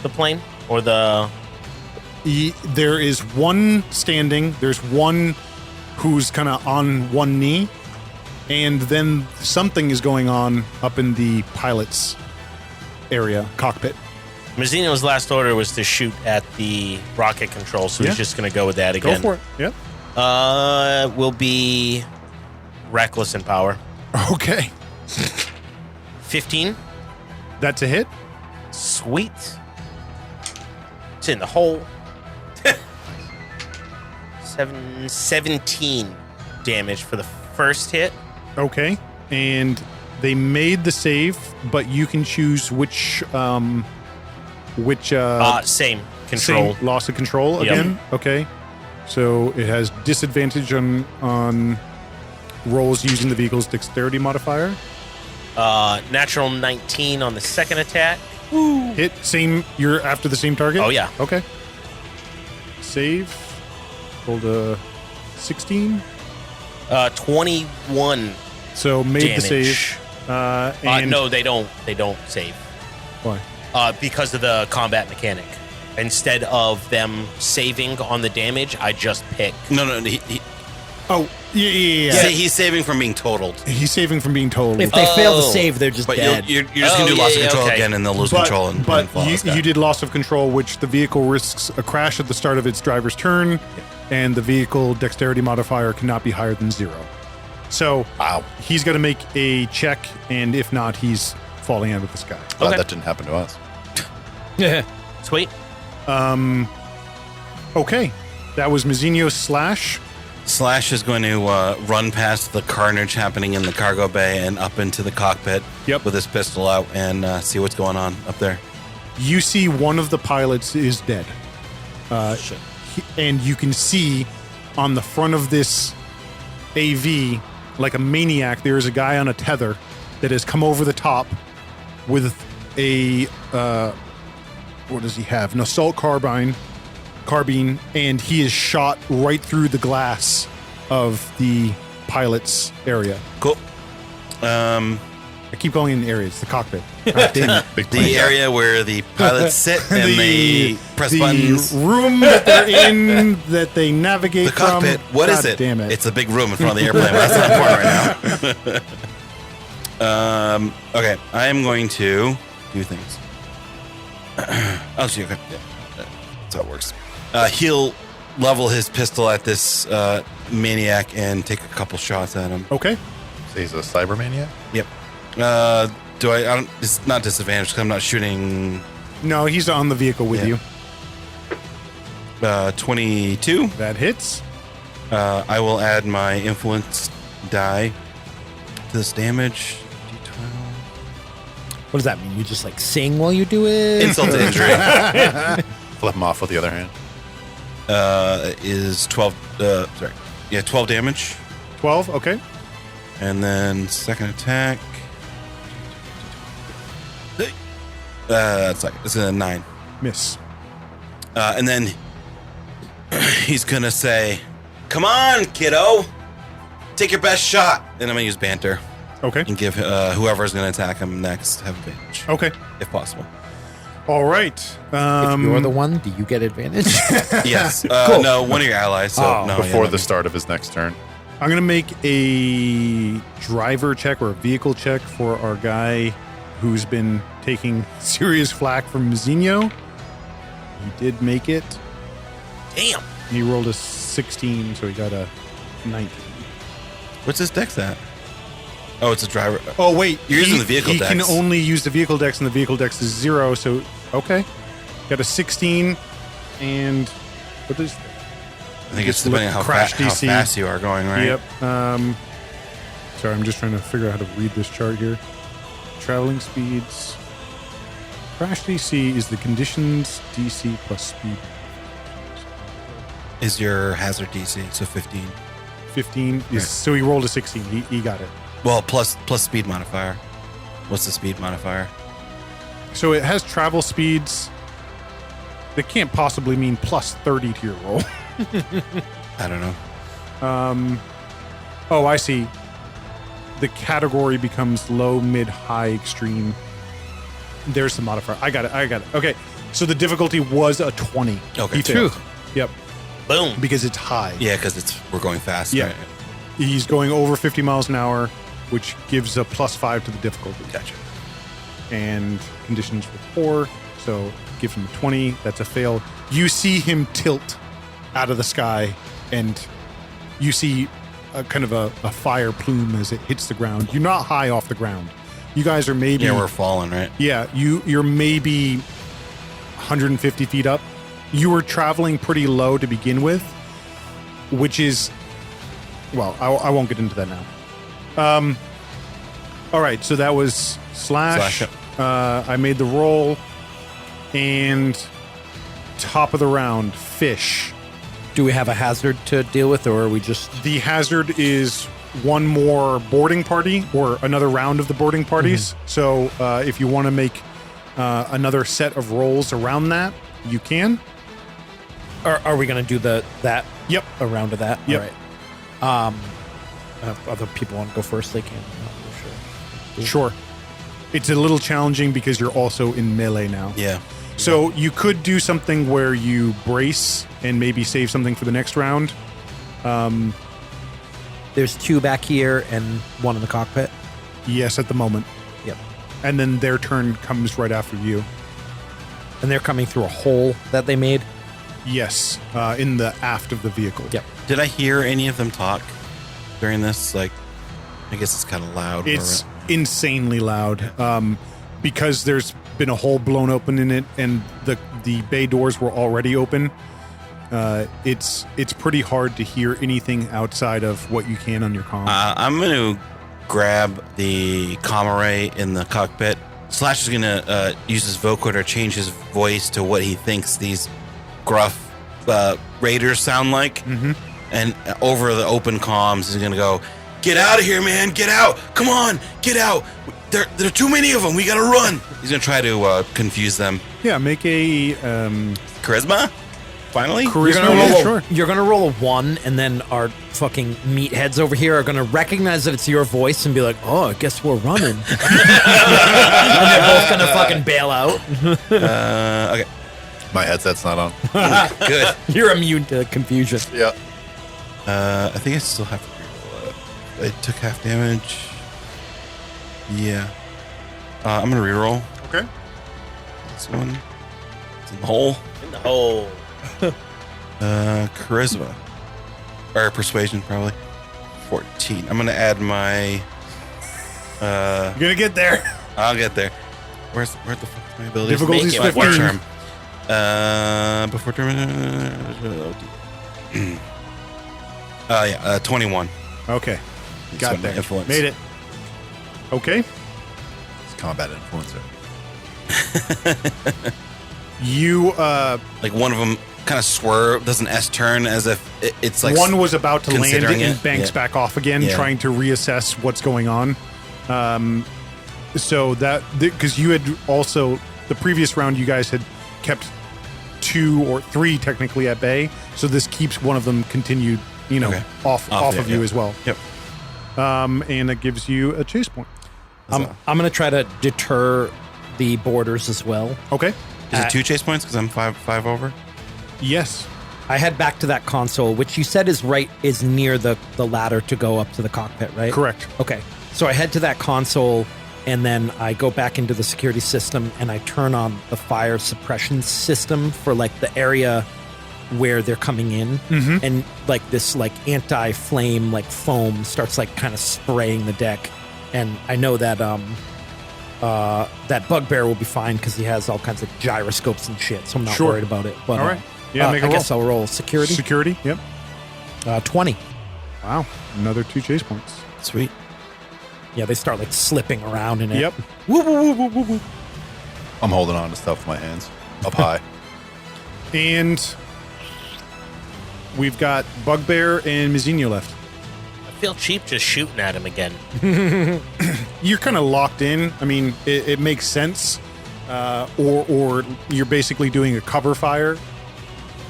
the plane, or the. There is one standing. There's one who's kind of on one knee, and then something is going on up in the pilot's area, cockpit. Mazzino's last order was to shoot at the rocket control, so he's just going to go with that again. Go for it. Yep. Will be reckless in power. Okay. 15. That's a hit. Sweet. It's in the hole. 17 damage for the first hit. Okay. And They made the save, but you can choose which Same control. same loss of control Yep. again. Okay, so it has disadvantage on rolls using the vehicle's dexterity modifier. Natural 19 on the second attack. Hit same. You're after the same target. Oh, yeah. Okay. Save. Rolled a 16. 21 So made damage. the save. And No, they don't. They don't save Why? because of the combat mechanic. Instead of them saving on the damage, I just pick. No. Oh, yeah. He's saving from being totaled. He's saving from being totaled. If they fail to Oh. save, they're just But dead. you're just going to do loss of control again, and they'll lose control. And but fall this guy. you did loss of control, which the vehicle risks a crash at the start of its driver's turn, and the vehicle dexterity modifier cannot be higher than 0. So Wow. he's got to make a check, and if not, he's falling out of the sky. Glad Okay. that didn't happen to us. Sweet. Okay, that was Mazzinho's slash. Slash is going to run past the carnage happening in the cargo bay and up into the cockpit Yep. with his pistol out and see what's going on up there. You see one of the pilots is dead. And you can see on the front of this AV, like a maniac, there is a guy on a tether that has come over the top with a, what does he have? An assault carbine, and he is shot right through the glass of the pilot's area. Cool. I keep calling it an area, it's the cockpit. God damn it. Big plane The guy. area where the pilots sit and they press buttons. room that they're in, that they navigate The cockpit. from. What is God it? Damn it! It's a big room in front of the airplane. But that's not important right now. Okay, I am going to do things. Oh, see, okay. Yeah, that's how it works. He'll level his pistol at this maniac and take a couple shots at him. Okay. So he's a cybermaniac? Yep. Do I don't. It's not disadvantage because I'm not shooting. No, he's on the vehicle with Yeah. you. 22. That hits. I will add my influence die to this damage. D12. What does that mean? You just like sing while you do it? Insult to injury Flip him off with the other hand. is 12. 12 damage, 12. Okay. and then second attack. It's a 9, Miss. and then he's gonna say, "Come on, kiddo, take your best shot." And I'm gonna use banter Okay. and give whoever's gonna attack him next have advantage, Okay. if possible. All right. If you're the one, do you get advantage? Yes. Cool. No, one of your allies. So Oh. no, Before yeah, the start of his next turn. I'm gonna make a driver check or a vehicle check for our guy who's been taking serious flack from Mazzinho. He did make it. Damn. He rolled a 16, so he got a 19. What's his dex at? Oh, it's a driver. Oh wait, You're using the vehicle He dex. can only use the vehicle dex, and the vehicle dex is 0. So okay, got a 16, and what is? I think it's Just look- depending on crash how DC. fast you are going, right? Yep. Sorry, I'm just trying to figure out how to read this chart here. Traveling speeds. Crash DC is the conditions DC plus speed. Is your hazard DC, so 15. 15 is so he rolled a 16. He got it. Well, plus speed modifier. What's the speed modifier? So it has travel speeds. That can't possibly mean plus 30 to your roll. I don't know. Oh, I see. The category becomes low, mid, high, extreme. There's the modifier. I got it. Okay. So the difficulty was a 20. Okay. He failed. Yep. Boom. Because it's high. Yeah, because we're going fast. Yeah. Right? He's going over 50 miles an hour, which gives a +5 to the difficulty. Gotcha. And conditions were poor, so give him a 20. That's a fail. You see him tilt out of the sky, and you see a kind of a fire plume as it hits the ground. You're not high off the ground. You guys are maybe Yeah, we're falling, right? yeah, you're maybe 150 feet up. You were traveling pretty low to begin with, which is, well, I won't get into that now. All right, so that was Slash. Slash, I made the roll. And top of the round, Fish. Do we have a hazard to deal with, or are we just... The hazard is one more boarding party or another round of the boarding parties. So if you want to make another set of rolls around that, you can. Are we going to do that? Yep. A round of that? Yep. All right. If other people want to go first, they can. Sure. It's a little challenging because you're also in melee now. Yeah. So you could do something where you brace and maybe save something for the next round. There's 2 back here and 1 in the cockpit. Yes, at the moment. Yep. And then their turn comes right after you. And they're coming through a hole that they made. Yes, in the aft of the vehicle. Yep. Did I hear any of them talk during this? Like, I guess it's kind of loud. It's insanely loud because there's been a hole blown open in it, and the bay doors were already open. It's pretty hard to hear anything outside of what you can on your comm. I'm going to grab the comm array in the cockpit. Slash is going to use his vocoder to change his voice to what he thinks these gruff raiders sound like. And over the open comms, he's going to go, "Get out of here, man! Get out! Come on, get out! There are too many of them. We got to run." He's going to try to confuse them. Yeah, make a Charisma? Finally? charisma. You're gonna roll a 1, and then our fucking meatheads over here are gonna recognize that it's your voice and be like, "Oh, I guess we're running." And they're both gonna fucking bail out. Okay. My headset's not on. Good. You're immune to confusion. Yeah. I think I still have to reroll it. I took half damage. Yeah. I'm going to reroll. Okay. This one. It's in the hole. In the hole. Charisma. Or persuasion, probably. 14. I'm going to add my... You're gonna get there. I'll get there. Where the fuck is my ability? Difficulty's Make it 15. Before term. Yeah, 21. Okay, It's got my there. influence. Made it. Okay, It's combat influencer. you Like one of them kind of swerve, does an S turn as if it's like one was about to land considering and it. banks Yeah. back off again, Yeah. trying to reassess what's going on. So that because you had also the previous round, you guys had kept 2 or 3 technically at bay. So this keeps one of them continued, Okay. off yeah, of you yeah. as well. Yep. And it gives you a chase point. I'm gonna try to deter the boarders as well. Okay. Is it 2 chase points because I'm five over? Yes. I head back to that console, which you said is near the ladder to go up to the cockpit, right? Correct. Okay. So I head to that console, and then I go back into the security system, and I turn on the fire suppression system for like the area where they're coming in, and like this like anti-flame like foam starts like kind of spraying the deck, and I know that that bugbear will be fine because he has all kinds of gyroscopes and shit, so I'm not Sure. worried about it. But All right. Yeah, make a I roll. guess I'll roll security. Security. Yep. 20. Wow. Another 2 chase points. Sweet. Yeah, they start like slipping around in it. Yep. Woo, woo, woo, woo, woo, woo. I'm holding on to stuff with my hands up high. And we've got Bugbear and Mizzino left. I feel cheap just shooting at him again. You're kind of locked in. I mean, it makes sense. Or you're basically doing a cover fire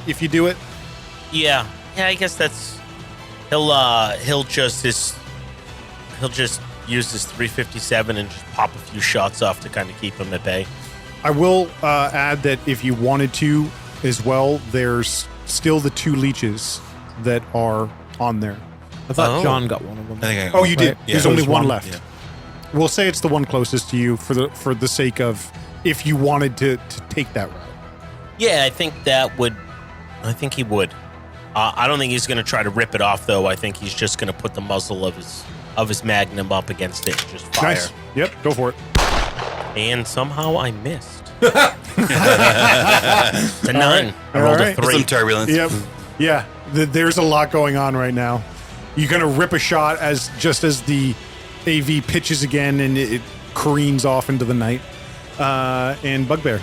if you do it. Yeah, I guess that's he'll just use his 357 and just pop a few shots off to kind of keep him at bay. I will add that if you wanted to as well, there's still the 2 leeches that are on there. I thought Oh. John got one of them. I think I Oh, you did. Yeah. There's only There's one one. left. Yeah. We'll say it's the one closest to you for the sake of if you wanted to take that route. Yeah, I think he would. I don't think he's going to try to rip it off, though. I think he's just going to put the muzzle of his magnum up against it and just fire. Nice. Yep. Go for it. And somehow I missed. It's a 9. I All rolled right. a Some 3. turbulence. Yep. Yeah. There's a lot going on right now. You're gonna rip a shot as the AV pitches again, and it careens off into the night. And Bugbear.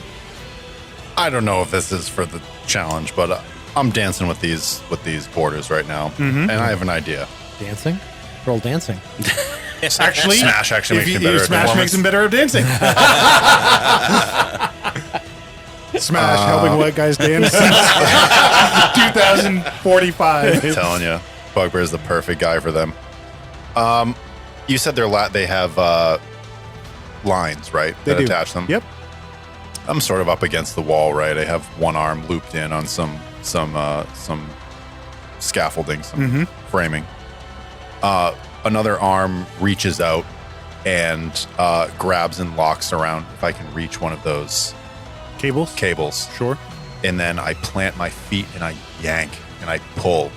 I don't know if this is for the challenge, but I'm dancing with these borders right now, and I have an idea. Dancing? Roll dancing. Actually, Smash actually makes me better. At Smash makes performance. him better at dancing. Smash helping white guys dance since 2045. I'm telling you, Bugbear is the perfect guy for them. You said they have lines, right? They that do. attach them. Yep. I'm sort of up against the wall, right? I have one arm looped in on some scaffolding, some framing. Another arm reaches out and grabs and locks around if I can reach one of those cables. Sure. And then I plant my feet and I yank and I pull,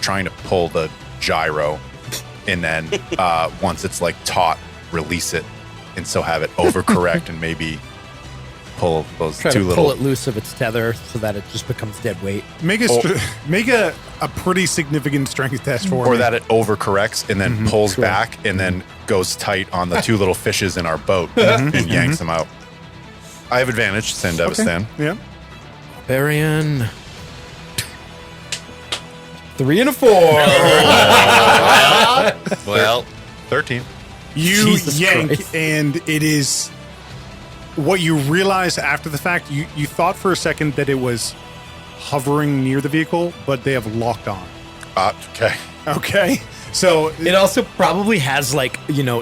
trying to pull the gyro. And then once it's like taut, release it, and so have it overcorrect and maybe pull those Try two to little. pull it loose of its tether so that it just becomes dead weight. Make a pretty significant strength test for Or me. that it overcorrects and then pulls back and then goes tight on the two little fishes in our boat and yanks them out. I have advantage, San Devistan. Yeah. Barian. 3 and a 4. Well, 13. You Jesus yank, Christ. and it is what you realize after the fact. You thought for a second that it was hovering near the vehicle, but they have locked on. Okay. Okay. So It also probably has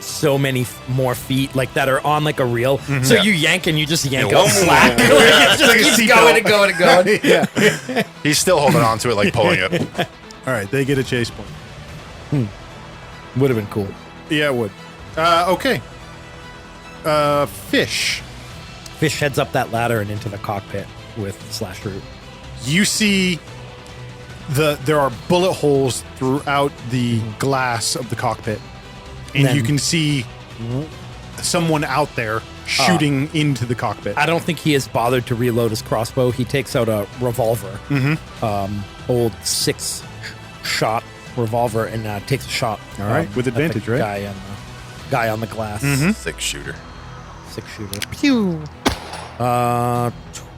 so many more feet that are on a reel. So you yank and you just yank Yeah, out one slack. more. It just keeps going and going and going. yeah. He's still holding on to it, like pulling it. All right, they get a chase point. Would have been cool. Yeah, it would. Okay. Fish. Fish heads up that ladder and into the cockpit with Slash Root. You see there are bullet holes throughout the glass of the cockpit, and Then- you can see someone out there shooting into the cockpit. I don't think he has bothered to reload his crossbow. He takes out a revolver, old 6-shot revolver, and takes a shot. All right, with at the advantage, right? Guy on the glass. 6-shooter. 6-shooter. Pew.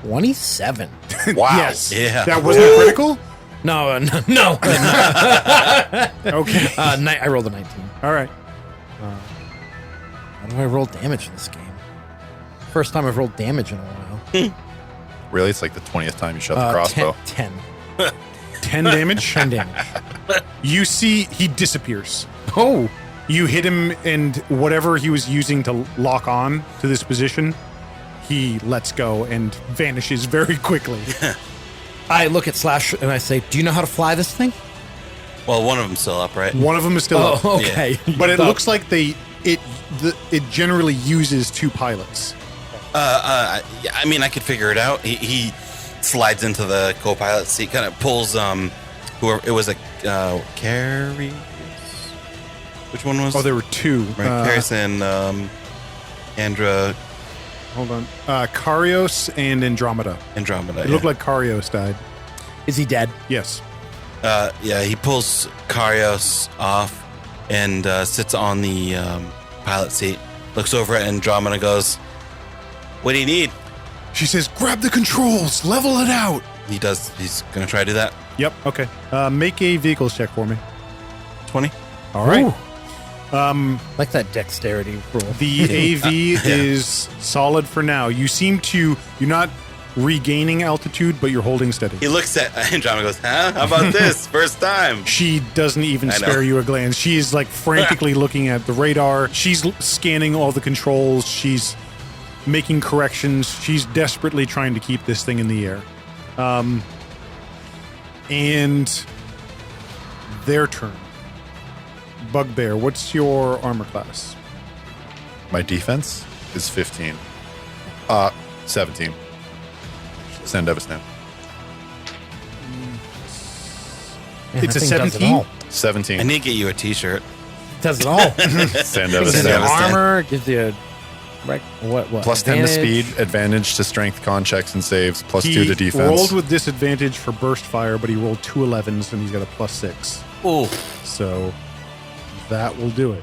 27. Wow. Yes. Yeah. That wasn't critical? No. Okay. I rolled a 19. All right. How do I roll damage in this game? First time I've rolled damage in a while. Really? It's like the 20th time you shot the crossbow. 10. 10 damage. 10 damage. You see he disappears. Oh. You hit him, and whatever he was using to lock on to this position, he lets go and vanishes very quickly. I look at Slash and I say, do you know how to fly this thing? well, one of them's still up, right? One of them is still up. Oh, okay. But it looks like it generally uses 2 pilots. Yeah, I mean, I could figure it out. He slides into the co-pilot seat, kind of pulls whoever it was, a Carrie. Which one was? Oh, there were 2. right, Carrie and Andra. Hold on. Karios and Andromeda. Andromeda. It looked like Karios died. Is he dead? Yes. Yeah, he pulls Karios off and sits on the pilot seat. Looks over at Andromeda and goes, "What do you need?" She says, grab the controls, level it out. He does. He's gonna try to do that. Yep. Okay. Make a vehicles check for me. 20. All right. Like that dexterity roll. The AV is solid for now. You're not regaining altitude, but you're holding steady. He looks at Andromeda and goes, "Huh? How about this? First time." She doesn't even I know. spare you a glance. She is like frantically looking at the radar. She's scanning all the controls. She's making corrections. She's desperately trying to keep this thing in the air. And their turn. Bugbear, what's your armor class? My defense is 15. 17. San Devistan. It's a That thing does it 17? all. 17. I need to get you a T-shirt. Does it all. San Gives you Devistan. armor, gives you what? Plus 10 to advantage? speed, advantage to strength con checks and saves, plus 2 to He defense. rolled with disadvantage for burst fire, but he rolled 2 11s and he's got a plus 6. Ooh. So that will do it.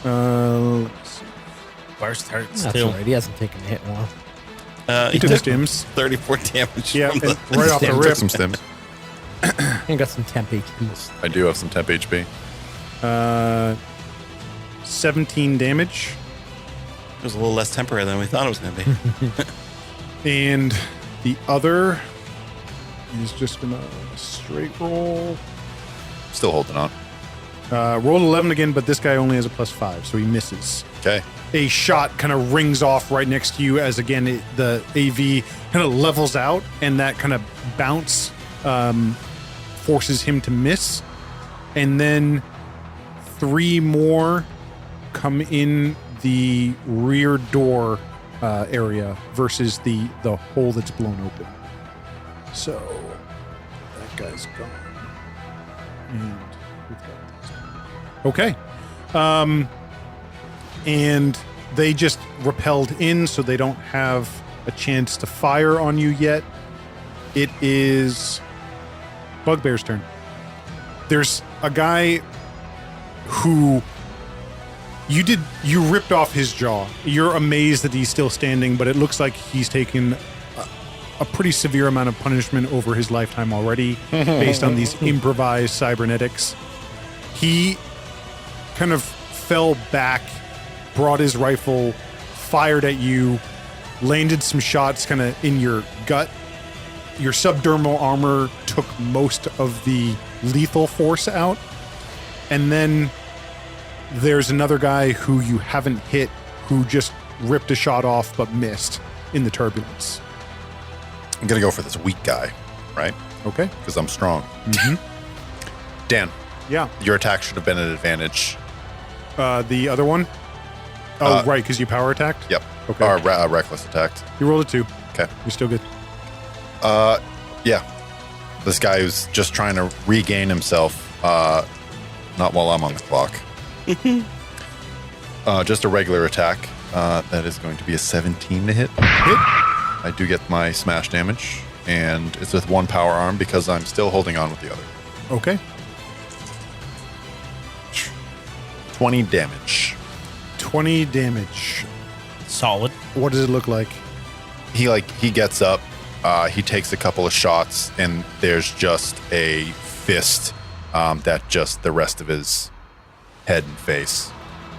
Let's see. Burst hurts That's too. all right. He hasn't taken a hit in a while. He took stims. 34 damage. Yeah, from the, and right off the Stims. rip. Took some stims. And got some temp HP. I do have some temp HP. 17 damage. it was a little less temporary than we thought it was going to be. And the other is just going to straight roll. Still holding on. Roll 11 again, but this guy only has a +5, so he misses. Okay. A shot kind of rings off right next to you as, again, the AV kind of levels out, and that kind of bounce forces him to miss. And then 3 more come in the rear door area versus the hole that's blown open. So that guy's gone. And we've got this. Okay. And they just repelled in, so they don't have a chance to fire on you yet. It is Bugbear's turn. There's a guy who you ripped off his jaw. You're amazed that he's still standing, but it looks like he's taken a pretty severe amount of punishment over his lifetime already based on these improvised cybernetics. He kind of fell back, brought his rifle, fired at you, landed some shots kind of in your gut. Your subdermal armor took most of the lethal force out. And then there's another guy who you haven't hit who just ripped a shot off but missed in the turbulence. I'm going to go for this weak guy, right? Okay. Because I'm strong. Dan, Yeah. your attack should have been an advantage. The other one? Oh, right, because you power attacked? Yep. Okay. Or reckless attacked. You rolled a 2. Okay. You're still good. Yeah. This guy who's just trying to regain himself, not while I'm on the clock. Just a regular attack. That is going to be a 17 to hit. I do get my smash damage, and it's with 1 power arm because I'm still holding on with the other. Okay. 20 damage. 20 damage. Solid. What does it look like? He gets up, he takes a couple of shots, and there's just a fist that just the rest of his head and face.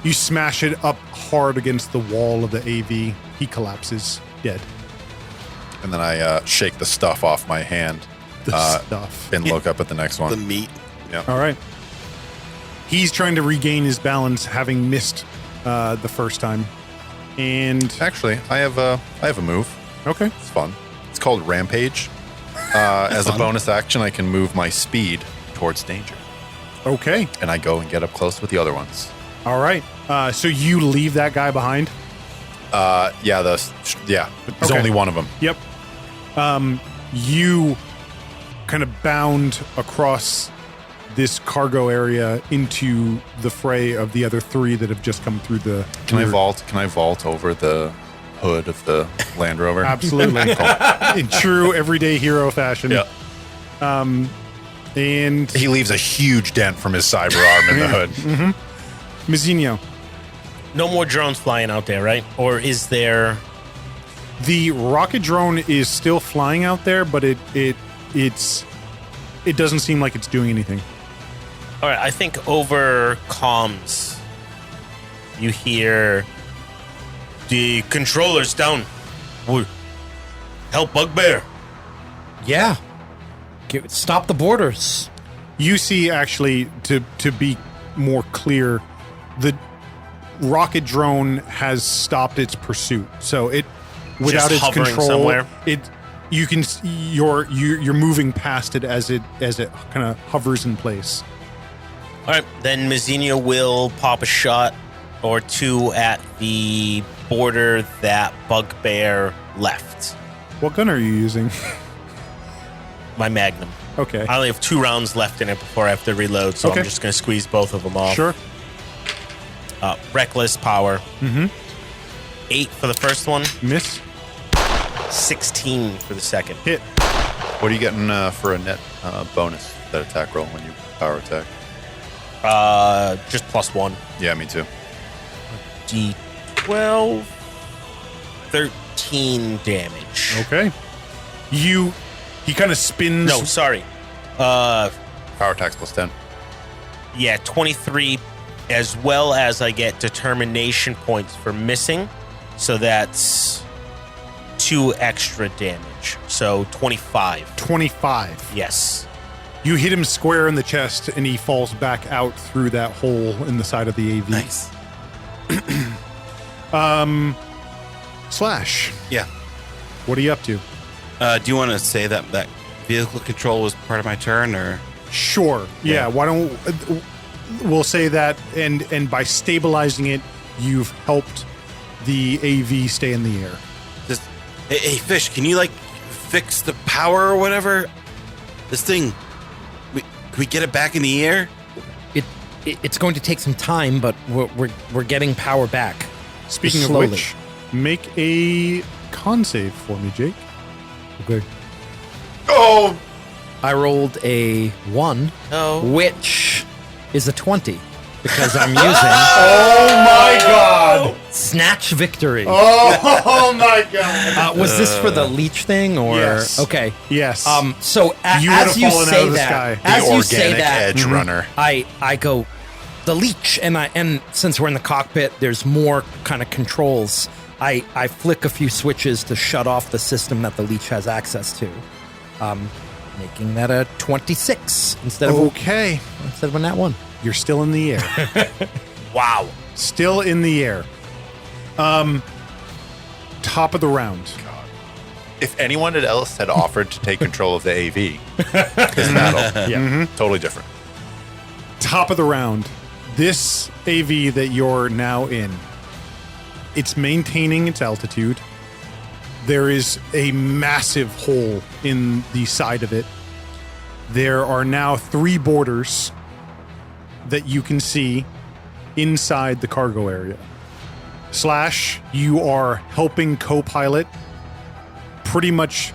You smash it up hard against the wall of the AV. He collapses, dead. And then I shake the stuff off my hand The stuff. and look up at the next The one. meat. All right. He's trying to regain his balance, having missed the first time. And Actually, I have a move. okay, It's fun. It's called Rampage. As a bonus action, I can move my speed towards danger, okay, and I go and get up close with the other ones. all right. So you leave that guy behind. There's Okay. only one of them. Yep. You kind of bound across this cargo area into the fray of the other 3 that have just come through the. Can I vault? Can I vault over the hood of the Land Rover? Absolutely. In true everyday hero fashion. Yeah. And He leaves a huge dent from his cyber arm in the hood. Mizzino, No more drones flying out there, right? Or is there? the rocket drone is still flying out there, but it doesn't seem like it's doing anything. All right, I think over comms, you hear the controller's down. Help Bugbear. Yeah. Stop the borders. You see, actually, to be more clear, the rocket drone has stopped its pursuit. So it, without its hovering control, somewhere? you're moving past it as it kind of hovers in place. All right, then Mazzino will pop a shot or 2 at the border that Bugbear left. What gun are you using? My Magnum. Okay, I only have 2 rounds left in it before I have to reload, so Okay. I'm just going to squeeze both of them off. sure. Reckless power. 8 for the first one, Miss, 16 for the second. hit. What are you getting for a net bonus that attack roll when you power attack? Just +1. Yeah, me too. D12. 13 damage. Okay. He kind of spins. No, sorry. Power attacks +10. Yeah, 23, as well as I get determination points for missing. So that's 2 extra damage. So 25. 25. Yes. You hit him square in the chest, and he falls back out through that hole in the side of the AV. Nice. Slash, Yeah. what are you up to? Do you want to say that vehicle control was part of my turn, or? Sure. Yeah. Why don't we'll say that, and by stabilizing it, you've helped the AV stay in the air. Just, hey, Fish, can you fix the power or whatever? This thing, can we get it back in the air? It's going to take some time, but we're getting power back. Speaking of slowly. which, make a con save for me, Jake. Okay. Oh, I rolled a 1, which is a 20 because I'm using My God! Snatch Victory. Oh my God! Was this for the leech thing or Yes. Okay? Yes. So You as would've you fallen out say of the that, sky. the as you organic say that, edge runner. I go the leech, and since we're in the cockpit, there's more kind of controls. I flick a few switches to shut off the system that the leech has access to, making that a 26 instead of a nat 1. You're still in the air. Wow. Still in the air. Top of the round. if anyone else had offered to take control of the AV, this battle, totally different. Top of the round. This AV that you're now in, it's maintaining its altitude. There is a massive hole in the side of it. There are now 3 borders that you can see inside the cargo area. Slash, you are helping co-pilot, pretty much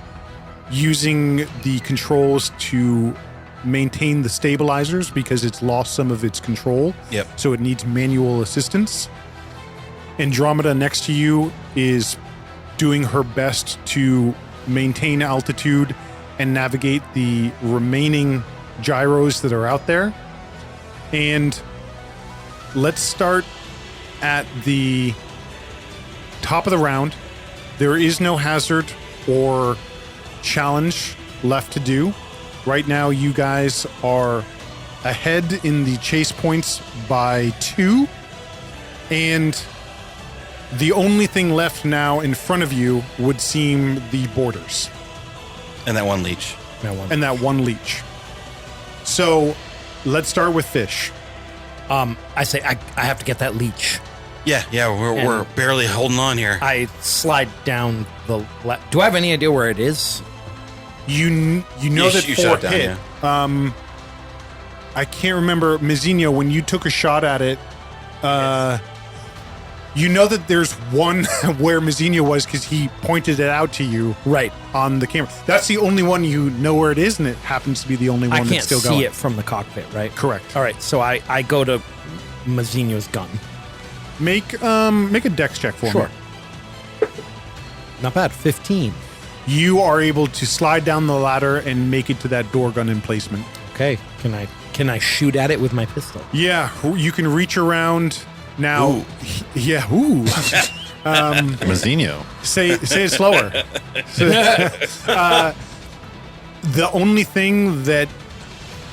using the controls to maintain the stabilizers because it's lost some of its control. Yep. So it needs manual assistance. Andromeda next to you is doing her best to maintain altitude and navigate the remaining gyros that are out there. And let's start at the top of the round. There is no hazard or challenge left to do. Right now, you guys are ahead in the chase points by 2. And the only thing left now in front of you would seem the borders. And that one leech. And that one leech. So let's start with Fish. I say I have to get that leech. Yeah, we're barely holding on here. I slide down the. Do I have any idea where it is? You know You that shot 4 down, hit. I can't remember, Mizinho, when you took a shot at it, you know that there's one where Mizinho was because he pointed it out to you Right. on the camera. That's the only one you know where it is, and it happens to be the only one I can't that's still see going. it from the cockpit, right? Correct. All right, so I go to Mazinho's gun. Make a dex check for me. Not bad. 15. You are able to slide down the ladder and make it to that door gun emplacement. Okay. Can I shoot at it with my pistol? Yeah, you can reach around now. Ooh. Yeah, ooh. Mazinho. Say it slower. The only thing that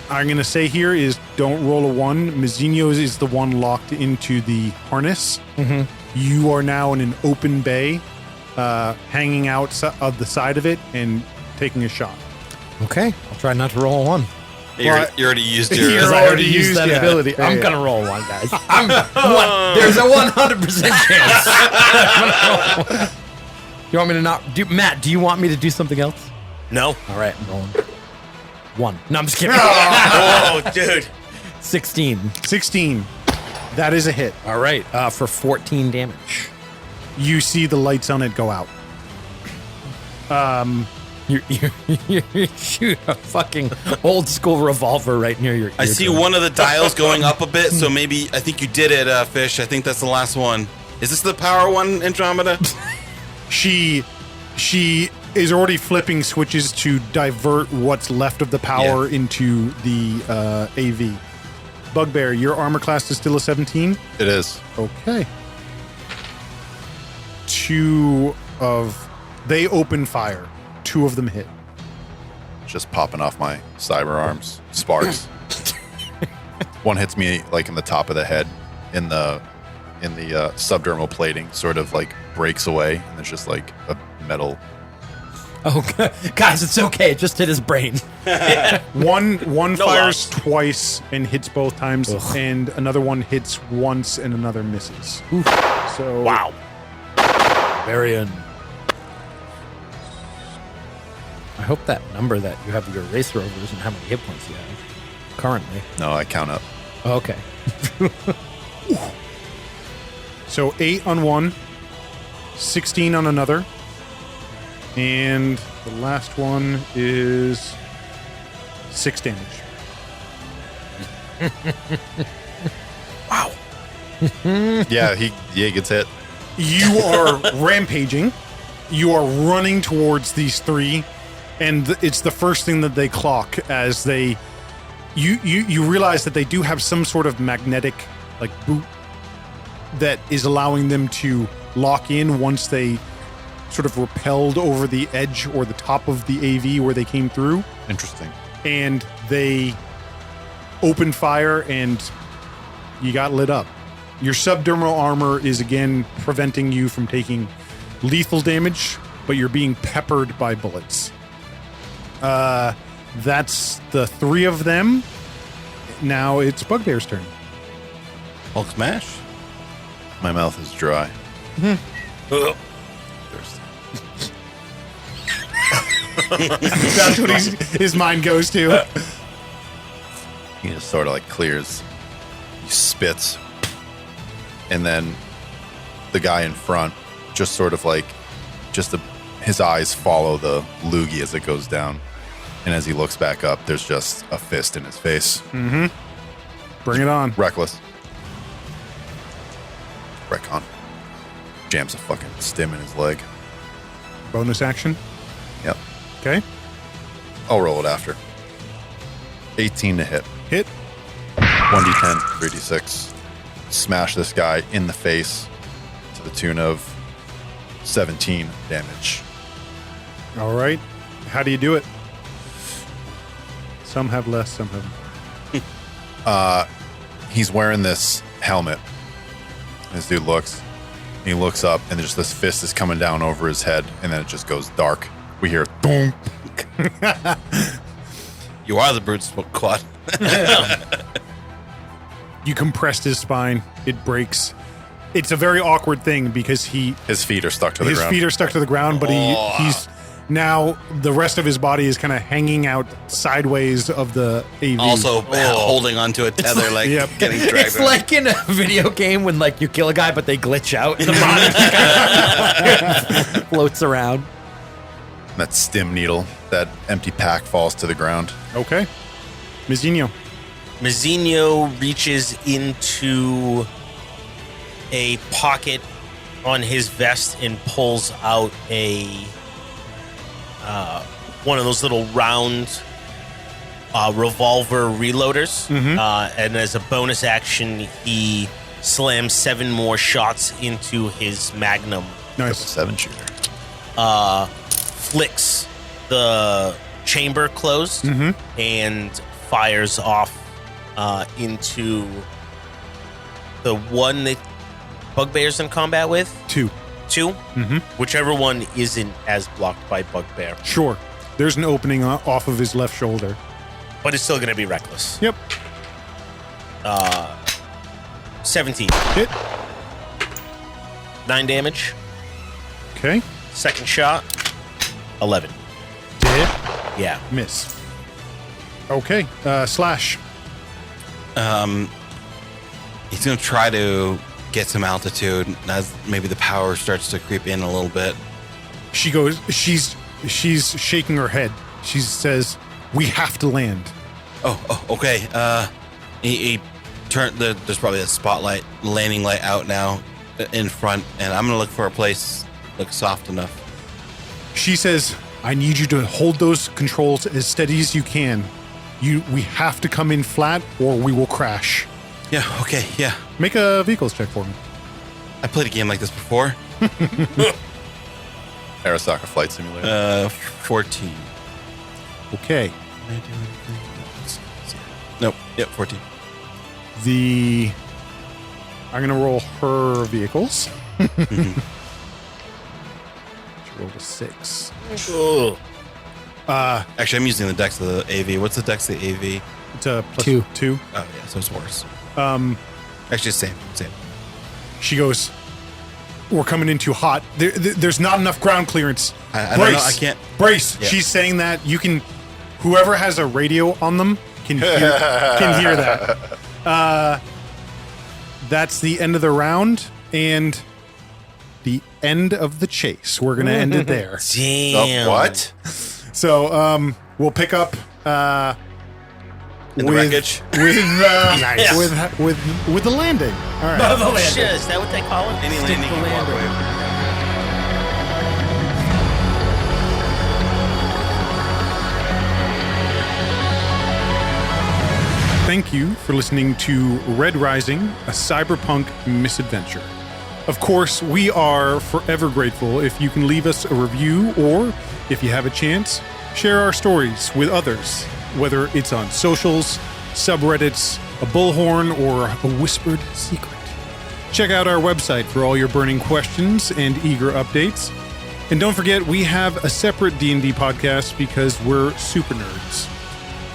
I'm going to say here is don't roll a 1. Mizinho's is the one locked into the harness. Mm-hmm. You are now in an open bay, hanging out of the side of it and taking a shot. Okay. I'll try not to roll a 1. You already used your. You're Because I already used that yeah. ability. Yeah, I'm yeah. gonna roll 1, guys. There's a 100% chance. You want me to not do? Matt, do you want me to do something else? No. All right, I'm rolling. 1. No, I'm just kidding. Oh, dude. 16. 16. That is a hit. All right, for 14 damage. You see the lights on it go out. You shoot a fucking old school revolver right near your. I see one of the dials going up a bit, so maybe I think you did it, Fish. I think that's the last one. Is this the power one, Andromeda? She is already flipping switches to divert what's left of the power into the AV. Bugbear, your armor class is still a 17? It is. Okay. They open fire. 2 of them hit. Just popping off my cyber arms. Sparks. One hits me like in the top of the head, in the subdermal plating, sort of like breaks away, and there's just like a metal. Oh, guys, it's okay. It just hit his brain. One fires loss. twice and hits both times, and another one hits once and another misses. So Wow. Varian. I hope that number that you have your race rovers and how many hit points you have currently. No, I count up. Okay. So 8 on one, 16 on another, and the last one is 6 damage. Yeah, he gets hit. You are rampaging. You are running towards these 3, and it's the first thing that they clock as they. You realize that they do have some sort of magnetic like boot that is allowing them to lock in once they sort of repelled over the edge or the top of the AV where they came through. Interesting. And they opened fire and you got lit up. Your subdermal armor is again preventing you from taking lethal damage, but you're being peppered by bullets. That's the 3 of them. Now it's Bugbear's turn. Hulk smash. My mouth is dry. Thirsty. That's what his mind goes to. He just sort of like clears. He spits. And then the guy in front just sort of like, his eyes follow the loogie as it goes down. And as he looks back up, there's just a fist in his face. Mm-hmm. Bring it on. Reckless. Retcon. Jams a fucking stim in his leg. Bonus action. Yep. Okay. I'll roll it after. 18 to hit. Hit. 1d10, 3d6. Smash this guy in the face to the tune of 17 damage. All right. How do you do it? Some have less, some have more. He's wearing this helmet. This dude looks. He looks up, and just this fist is coming down over his head, and then it just goes dark. We hear boom. You are the brute squad. You compressed his spine. It breaks. It's a very awkward thing because His feet are stuck to the his ground. feet are stuck to the ground, but he's now the rest of his body is kind of hanging out sideways of the AV. Also holding onto a tether, like Yep. getting dragged. It's like in a video game when like you kill a guy but they glitch out and the body floats around. That stim needle, that empty pack falls to the ground. Okay. Mizinho. Mazzinho reaches into a pocket on his vest and pulls out one of those little round revolver reloaders. And as a bonus action, he slams 7 more shots into his magnum. Nice. 7 shooter. Flicks the chamber closed and fires off into the one that Bugbear's in combat with. 2. 2? Whichever one isn't as blocked by Bugbear. Sure. There's an opening off of his left shoulder. But it's still going to be reckless. Yep. 17. Hit. 9 damage. Okay. Second shot. 11. To hit. Yeah. Miss. Okay. Slash. He's going to try to get some altitude as maybe the power starts to creep in a little bit. She's She's shaking her head. She says, "We have to land." Oh, okay. He turned. There's probably a spotlight, landing light out now in front, and I'm gonna look for a place look soft enough. She says, "I need you to hold those controls as steady as you can. We have to come in flat, or we will crash." Yeah. Okay. Yeah. Make a vehicles check for me. I played a game like this before. Arasaka Flight Simulator. 14. Okay. Nope. Yep. 14. I'm gonna roll her vehicles. She rolled a 6. Ugh. Actually, I'm using the dex of the AV. What's the dex of the AV? It's a Two. +2. Oh yeah, so it's worse. Actually, Same. She goes, "We're coming in too hot. There's not enough ground clearance. I don't know. I can't. Brace." Yeah. She's saying that you can. Whoever has a radio on them can hear that. That's the end of the round and the end of the chase. We're gonna end it there. Damn. What? So we'll pick up In the wreckage. Nice. with the landing. All right. Shit, is that what they call it? Any landing you walk away. Thank you for listening to Red Rising, a cyberpunk misadventure. Of course, we are forever grateful if you can leave us a review or, if you have a chance, share our stories with others, whether it's on socials, subreddits, a bullhorn, or a whispered secret. Check out our website for all your burning questions and eager updates. And don't forget, we have a separate D&D podcast because we're super nerds.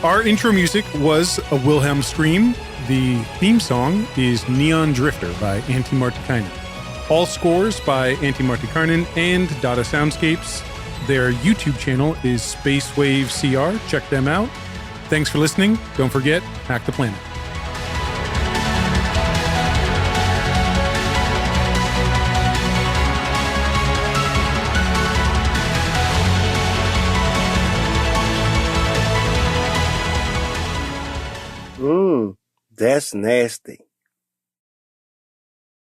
Our intro music was a Wilhelm Scream. The theme song is Neon Drifter by Antti Martikainen. All scores by Antti Martikainen and Data Soundscapes. Their YouTube channel is Spacewave CR. Check them out. Thanks for listening. Don't forget, hack the planet. That's nasty.